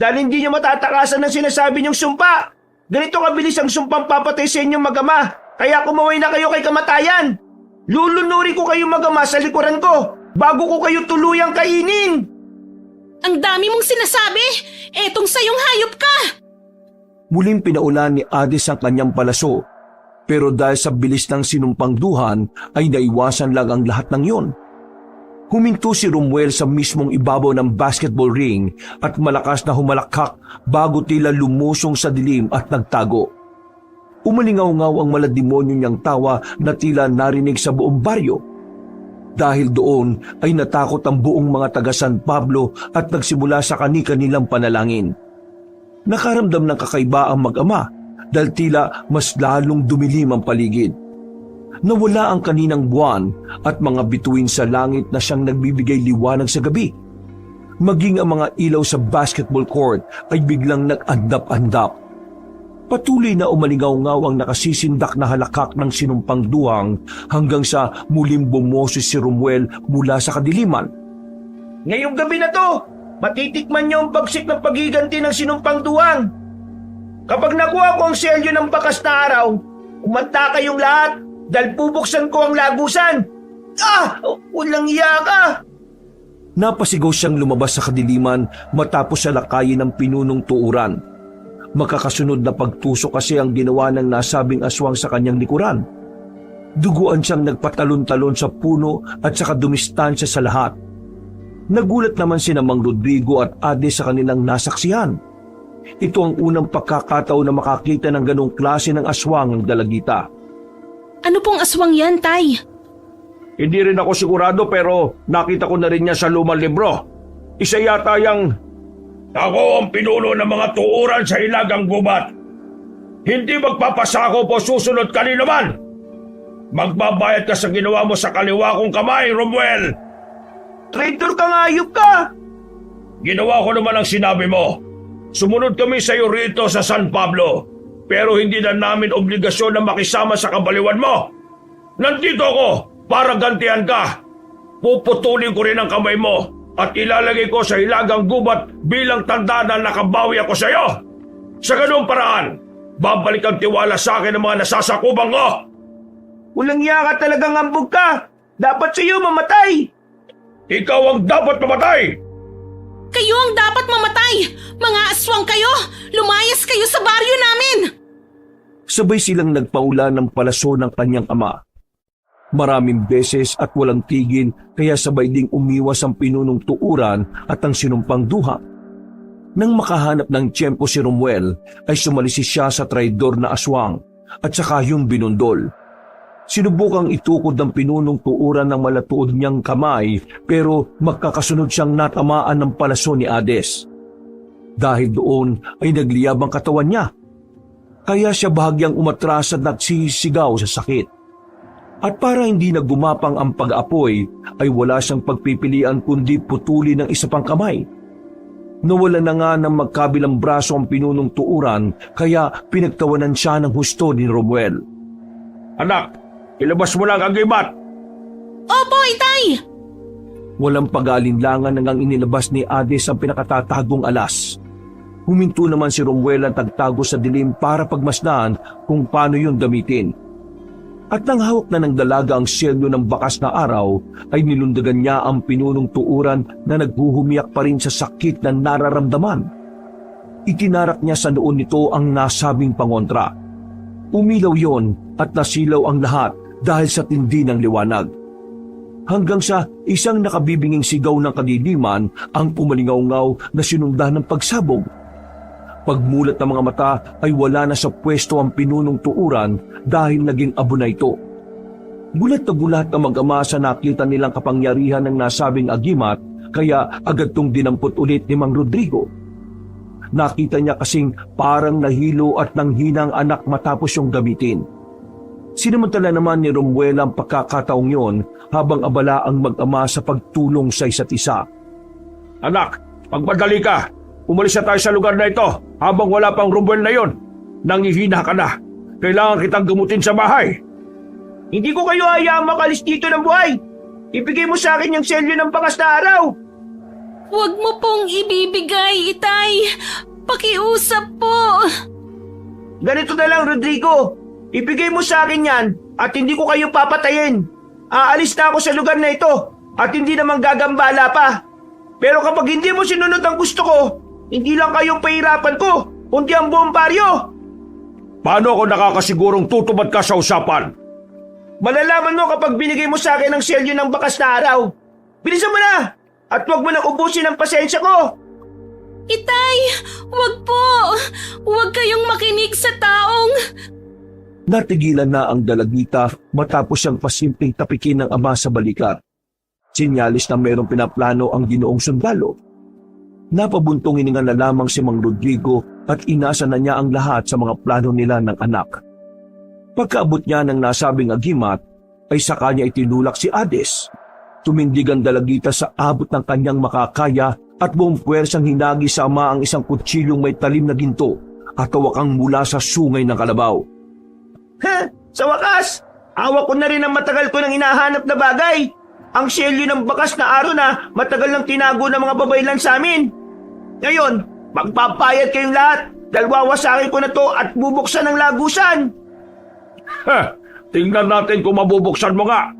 dahil hindi nyo matatakasan ng sinasabi nyong sumpa. Ganito kabilis ang sumpang papatay sa inyong mag-ama, kaya kumaway na kayo kay kamatayan. Lulunuri ko kayong mag-ama sa likuran ko bago ko kayo tuluyang kainin. Ang dami mong sinasabi! Etong sayong hayop ka! Muling pinaulan ni Hades ang kanyang palaso, pero dahil sa bilis ng sinumpang duhan ay naiwasan lang ang lahat ng yon. Huminto si Romuel sa mismong ibabaw ng basketball ring at malakas na humalakak bago tila lumusong sa dilim at nagtago. Umalingaw-ngaw ang malademonyo niyang tawa na tila narinig sa buong baryo. Dahil doon ay natakot ang buong mga taga San Pablo at nagsimula sa kani-kanilang panalangin. Nakaramdam ng kakaiba ang mag-ama dahil tila mas lalong dumilim ang paligid. Nawala ang kaninang buwan at mga bituin sa langit na siyang nagbibigay liwanag sa gabi. Maging ang mga ilaw sa basketball court ay biglang nag-andap-andap. Patuloy na umalingaw-ngaw ang nakasisindak na halakak ng sinumpang duhang hanggang sa muling bumoses si Romuel mula sa kadiliman. Ngayong gabi na to, matitikman niyo ang pagsik ng pagiganti ng sinumpang duwang. Kapag nakuha ko ang selyo ng bakas na araw, kumanta kayong lahat dahil bubuksan ko ang lagusan. Walang iya ka! Napasigaw siyang lumabas sa kadiliman matapos siya lakayin ng pinunong tuuran. Makakasunod na pagtusok kasi ang ginawa ng nasabing aswang sa kanyang likuran. Duguan siyang nagpatalon-talon sa puno at saka dumistansya sa lahat. Nagulat naman sina Mang Rodrigo at Hades sa kanilang nasaksihan. Ito ang unang pagkakataon na makakita ng ganong klase ng aswang ang dalagita. Ano pong aswang yan, Tay? Hindi rin ako sigurado pero nakita ko na rin niya sa lumang libro. Isa yata yang... Ako ang pinuno ng mga tuuran sa Hilagang Gubat. Hindi magpapasako po susunod kanino man. Magbabayad ka sa ginawa mo sa kaliwa kong kamay, Romuel. Traitor ka nga, ayop ka! Ginawa ko naman ang sinabi mo. Sumunod kami sa iyo rito sa San Pablo. Pero hindi na namin obligasyon na makisama sa kabaliwan mo. Nandito ako para gantihan ka. Puputulin ko rin ang kamay mo at ilalagay ko sa Hilagang Gubat bilang tanda na nakabawi ako sa iyo. Sa ganung paraan, babalik ang tiwala sa akin ng mga nasasakubang ko. Walang iya ka talagang ambog ka. Dapat sa iyo mamatay. Ikaw ang dapat mamatay. Kayo ang dapat mamatay! Mga aswang kayo! Lumayas kayo sa baryo namin! Sabay silang nagpaula ng palaso ng kanyang ama. Maraming beses at walang tigil kaya sabay ding umiwas ang pinunong tuuran at ang sinumpang duha. Nang makahanap ng tiyempo si Romuel ay sumalisi siya sa traidor na aswang at saka yung binundol. Sinubukang itukod ng pinunong tuuran ng malatuod niyang kamay pero magkakasunod siyang natamaan ng palaso ni Hades. Dahil doon ay nagliyab ang katawan niya. Kaya siya bahagyang umatras at nagsisigaw sa sakit. At para hindi na gumapang ang pag-apoy ay wala siyang pagpipilian kundi putulin ng isa pang kamay. Nawala na nga ng magkabilang braso ang pinunong tuuran kaya pinagtawanan siya ng husto ni Romuel. Anak, ilabas mo lang ang gibat. Opo, Itay! Walang pag-aalinlangan nang inilabas ni Hades ang pinakatatagong alas. Huminto naman si Romuel ang tagtago sa dilim para pagmasdan kung paano yun gamitin. At nang hawak na ng dalaga ang selyo ng bakas na araw, ay nilundagan niya ang pinunong tuuran na naghuhumiyak pa rin sa sakit na nararamdaman. Itinarak niya sa noon nito ang nasabing pangontra. Umilaw yon at nasilaw ang lahat dahil sa tindi ng liwanag. hanggang sa isang nakabibinging sigaw ng kadiliman ang pumalingaw-ngaw na sinundan ng pagsabog. Pagmulat ng mga mata ay wala na sa pwesto ang pinunong tuuran dahil naging abo na ito. Gulat na gulat ang mag-ama sa nakita nilang kapangyarihan ng nasabing agimat, kaya agad tong dinampot ulit ni Mang Rodrigo. Nakita niya kasing parang nahilo at nanghinang anak matapos yung gamitin. Sinamantala naman ni Romuel ang pagkakataong yon habang abala ang mag-ama sa pagtulong sa isa't isa. Anak, magmadali ka. Umalis na tayo sa lugar na ito habang wala pang Romuel na yon. Nangihina ka na. Kailangan kitang gamutin sa bahay. Hindi ko kayo hayaang makalis dito ng buhay. Ibigay mo sa akin yung selyo ng bakas na araw. Huwag mo pong ibibigay, Itay. Pakiusap po. Ganito na lang, Rodrigo. Ibigay mo sa akin yan at hindi ko kayo papatayin. Aalis na ako sa lugar na ito at hindi naman gagambala pa. Pero kapag hindi mo sinunod ang gusto ko, hindi lang kayong pahirapan ko, kundi ang buong baryo. Paano ako nakakasigurong tutupad ka sa usapan? Malalaman mo kapag binigay mo sa akin ang selyo ng bakas na araw. Bilisan mo na at huwag mo nang ubusin ang pasensya ko. Itay, huwag po. Huwag kayong makinig sa taong... Natigilan na ang dalagita matapos siyang pasimpleng tapikin ng ama sa balikat. Sinyalis na mayroong pinaplano ang ginoong sundalo. Napabuntong hininga na lamang si Mang Rodrigo at inasa na niya ang lahat sa mga plano nila ng anak. Pagkaabot niya ng nasabing agimat, ay saka niya itinulak si Hades. Tumindig ang dalagita sa abot ng kanyang makakaya at buong puwersang hinagi sa ama ang isang kutsilyong may talim na ginto at tawakang mula sa sungay ng kalabaw. Ha? Sa wakas, awa ko na rin ang matagal ko nang hinahanap na bagay. Ang selyo ng bakas na araw na matagal nang tinago ng mga babaylan sa amin. Ngayon, magpapayad kayong lahat dahil wawasakin ko na to at bubuksan ang lagusan. Tingnan natin kung mabubuksan mo nga.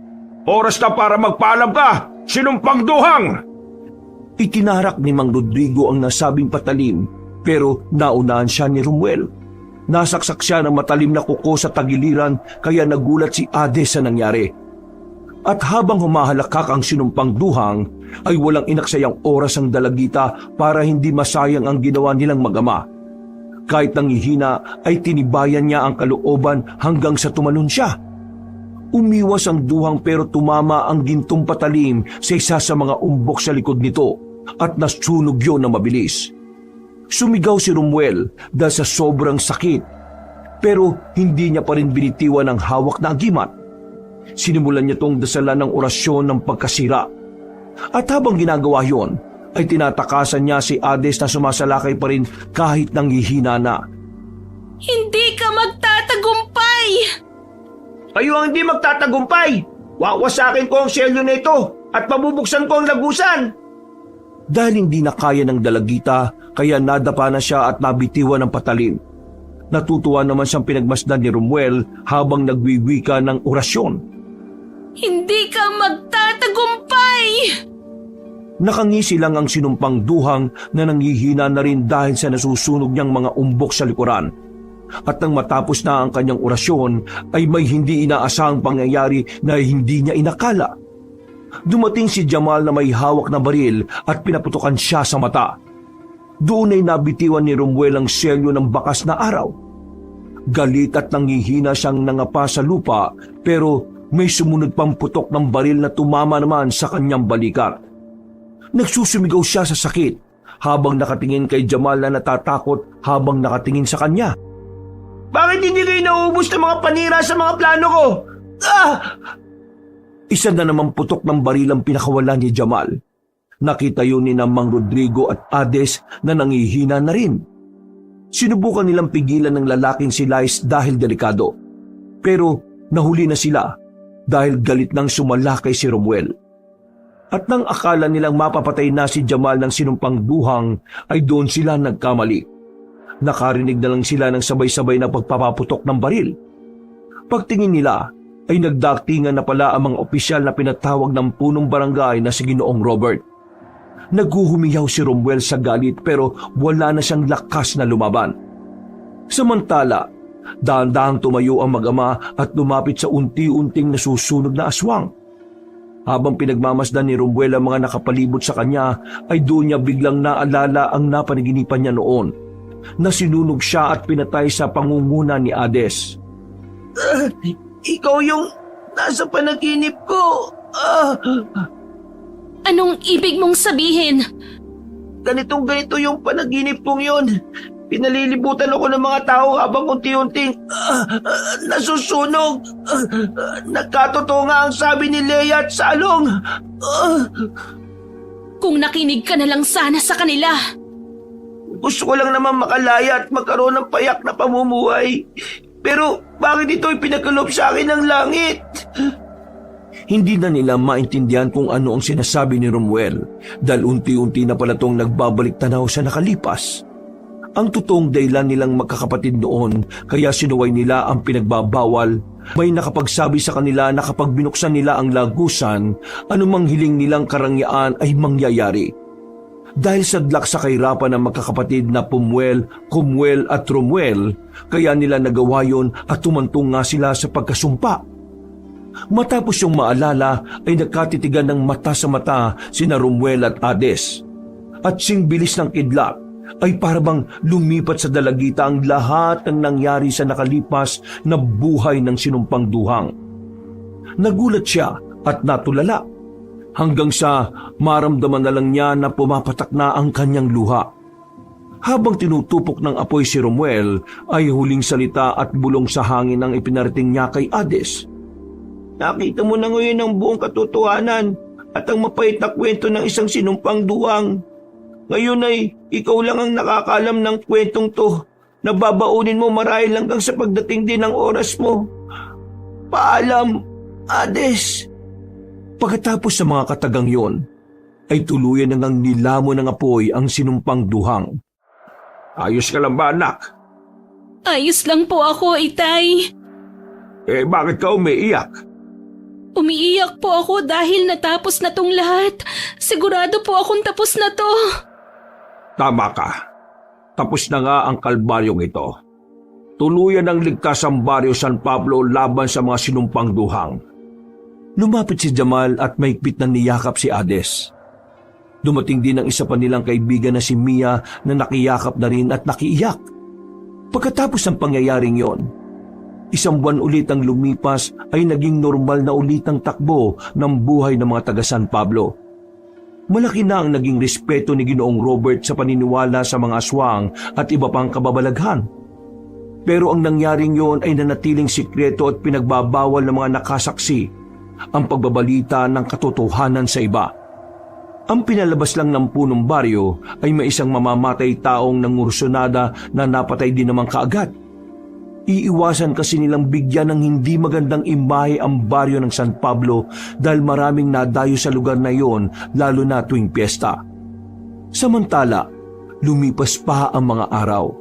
Oras na para magpaalam ka, sinumpang duhang! Itinarak ni Mang Rodrigo ang nasabing patalim, pero naunahan siya ni Romuel. Nasaksak siya ng matalim na kuko sa tagiliran, kaya nagulat si Hades sa nangyari. At habang humahalakak ang sinumpang duhang, ay walang inaksayang oras ang dalagita para hindi masayang ang ginawa nilang mag-ama. Kahit nangihina ay tinibayan niya ang kalooban hanggang sa tumalon siya. Umiwas ang duhang pero tumama ang gintong patalim sa isa sa mga umbok sa likod nito at nasunog yun na mabilis. Sumigaw si Romuel dahil sa sobrang sakit, pero hindi niya pa rin binitiwan ang hawak na agimat. Sinimulan niya tong dasalan ng orasyon ng pagkasira. At habang ginagawa yon, ay tinatakasan niya si Hades na sumasalakay pa rin kahit nanghihina na. Hindi ka magtatagumpay! Kayo ang hindi magtatagumpay. Wawasakin ko ang selyo na ito at pabubuksan ko ang lagusan. Dahil hindi na kaya ng dalagita, kaya nadapa na siya at nabitiwan ng patalim. Natutuwa naman siyang pinagmasdan ni Romuel habang nagwiwika ng orasyon. Hindi ka magtatagumpay! Nakangisi lang ang sinumpang duhang na nanghihina na rin dahil sa nasusunog niyang mga umbok sa likuran. At nang matapos na ang kanyang orasyon, ay may hindi inaasahang pangyayari na hindi niya inakala. Dumating si Jamal na may hawak na baril at pinaputukan siya sa mata. Doon ay nabitiwan ni Romuel ang selyo ng bakas na araw. Galit at nanghihina siyang nangapa sa lupa, pero may sumunod pang putok ng baril na tumama naman sa kanyang balikat. Nagsusumigaw siya sa sakit habang nakatingin kay Jamal na natatakot habang nakatingin sa kanya. Bakit hindi kayo nauubos ng mga panira sa mga plano ko? Isa na namang putok ng baril ang pinakawalan ni Jamal. Nakita yun ni Mang Rodrigo at Hades na nangihina na rin. Sinubukan nilang pigilan ng lalaking si Lais dahil delikado. Pero nahuli na sila dahil galit nang sumalakay si Romuel. At nang akala nilang mapapatay na si Jamal ng sinumpang duhang, ay doon sila nagkamali. Nakarinig na lang sila ng sabay-sabay na pagpapaputok ng baril. Pagtingin nila, ay nagdaktingan na pala ang mga opisyal na pinatawag ng punong barangay na si Ginoong Robert. Naghuhumiyaw si Romuel sa galit pero wala na siyang lakas na lumaban. Samantala, dahan-dahang tumayo ang mag-ama at lumapit sa unti-unting nasusunog na aswang. Habang pinagmamasdan ni Romuel ang mga nakapalibot sa kanya, ay doon niya biglang naalala ang napanaginipan niya noon, na sinunog siya at pinatay sa pangunguna ni Hades. Ikaw yung nasa panaginip ko. Anong ibig mong sabihin? Ganito yung panaginip kong yun. Pinalilibutan ako ng mga tao habang unti-unting nasusunog. Nagkatotoo nga ang sabi ni Leia at Salong. Kung nakinig ka na lang sana sa kanila. Gusto ko lang naman makalaya at magkaroon ng payak na pamumuhay. Pero bakit ito'y pinagkaloob sa akin ng langit? Hindi na nila maintindihan kung ano ang sinasabi ni Romuel dahil unti-unti na pala itong nagbabalik tanaw sa nakalipas. Ang totoong dahilan nilang magkakapatid noon kaya sinuway nila ang pinagbabawal, may nakapagsabi sa kanila na kapag binuksan nila ang lagusan, anumang hiling nilang karangyaan ay mangyayari. Dahil sadlak sa kahirapan ng magkakapatid na Pumuel, Kumuel at Romuel, kaya nila nagawa yun at tumantong nga sila sa pagkasumpa. Matapos yung maalala ay nagkatitigan ng mata sa mata sina Romuel at Hades. At sing bilis ng kidlat ay parabang lumipat sa dalagita ang lahat ng nangyari sa nakalipas na buhay ng sinumpang duhang. Nagulat siya at natulala hanggang sa maramdaman na lang niya na pumapatak na ang kanyang luha. Habang tinutupok ng apoy si Romuel ay huling salita at bulong sa hangin ang ipinarating niya kay Hades. Nakita mo na ngayon ang buong katotohanan at ang mapait na kwento ng isang sinumpang duwang. Ngayon ay ikaw lang ang nakakalam ng kwentong to na babaunin mo marahil hanggang sa pagdating din ng oras mo. Paalam, Hades. Pagkatapos sa mga katagang yon, ay tuluyan nang nilamon ng apoy ang sinumpang duhang. Ayos ka lang ba, anak? Ayos lang po ako, Itay. Bakit ka umiiyak? Umiiyak po ako dahil natapos na tong lahat. Sigurado po akong tapos na to. Tama ka. Tapos na nga ang kalbaryong ito. Tuluyan ang ligtas ang Baryo San Pablo laban sa mga sinumpang duhang. Lumapit si Jamal at maigpit na niyakap si Hades. Dumating din ang isa pa nilang kaibigan na si Mia na nakiyakap na rin at nakiiyak. Pagkatapos ng pangyayaring yon, isang buwan ulit ang lumipas ay naging normal na ulit ang takbo ng buhay ng mga taga San Pablo. Malaki na ang naging respeto ni Ginoong Robert sa paniniwala sa mga aswang at iba pang kababalaghan. Pero ang nangyaring yon ay nanatiling sikreto at pinagbabawal ng mga nakasaksi ang pagbabalita ng katotohanan sa iba. Ang pinalabas lang ng punong baryo ay may isang mamamatay taong nangursonada na napatay din naman kaagad. Iiwasan kasi nilang bigyan ng hindi magandang imahe ang baryo ng San Pablo dahil maraming nadayo sa lugar na iyon lalo na tuwing piyesta. Samantala, lumipas pa ang mga araw.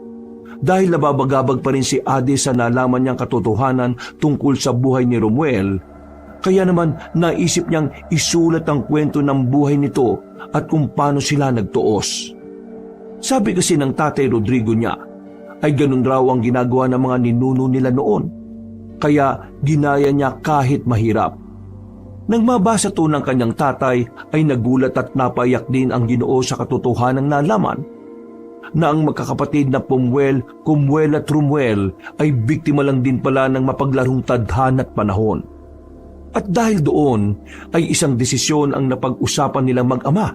Dahil nababagabag pa rin si Hades sa nalaman niyang katotohanan tungkol sa buhay ni Romuel, kaya naman naisip niyang isulat ang kwento ng buhay nito at kung paano sila nagtuos. Sabi kasi ng Tatay Rodrigo niya, ay ganun raw ang ginagawa ng mga ninuno nila noon. Kaya ginaya niya kahit mahirap. Nang mabasa to ng kanyang tatay ay nagulat at napayak din ang Ginoo sa katotohanang nalaman na ang magkakapatid na Pumuel, Kumuel at Romuel ay biktima lang din pala ng mapaglarong tadhana at panahon. At dahil doon ay isang desisyon ang napag-usapan nilang mag-ama.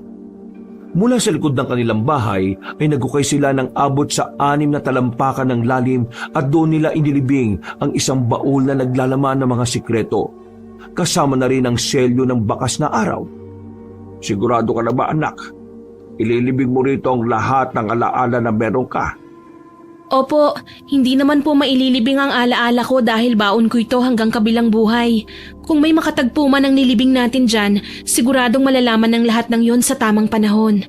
Mula sa likod ng kanilang bahay ay nagukay sila ng abot sa 6 na talampakan ng lalim at doon nila inilibing ang isang baul na naglalaman ng mga sikreto. Kasama na rin ang selyo ng bakas na araw. Sigurado ka na ba, anak? Ililibing mo rito ang lahat ng alaala na meron ka. Opo, hindi naman po maililibing ang alaala ko dahil baon ko ito hanggang kabilang buhay. Kung may makatagpo man ang nilibing natin dyan, siguradong malalaman ng lahat ng yon sa tamang panahon.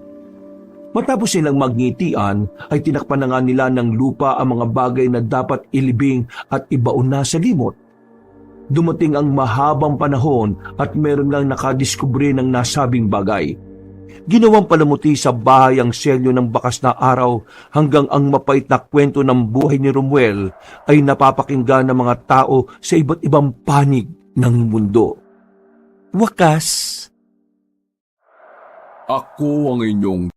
Matapos silang magngitian, ay tinakpan na nga nila ng lupa ang mga bagay na dapat ilibing at ibaon na sa limot. Dumating ang mahabang panahon at meron lang nakadiskubre ng nasabing bagay. Ginawang palamuti sa bahay ang selyo ng bakas na araw hanggang ang mapait na kwento ng buhay ni Romuel ay napapakinggan ng mga tao sa iba't ibang panig ng mundo. Wakas. Ako ang inyong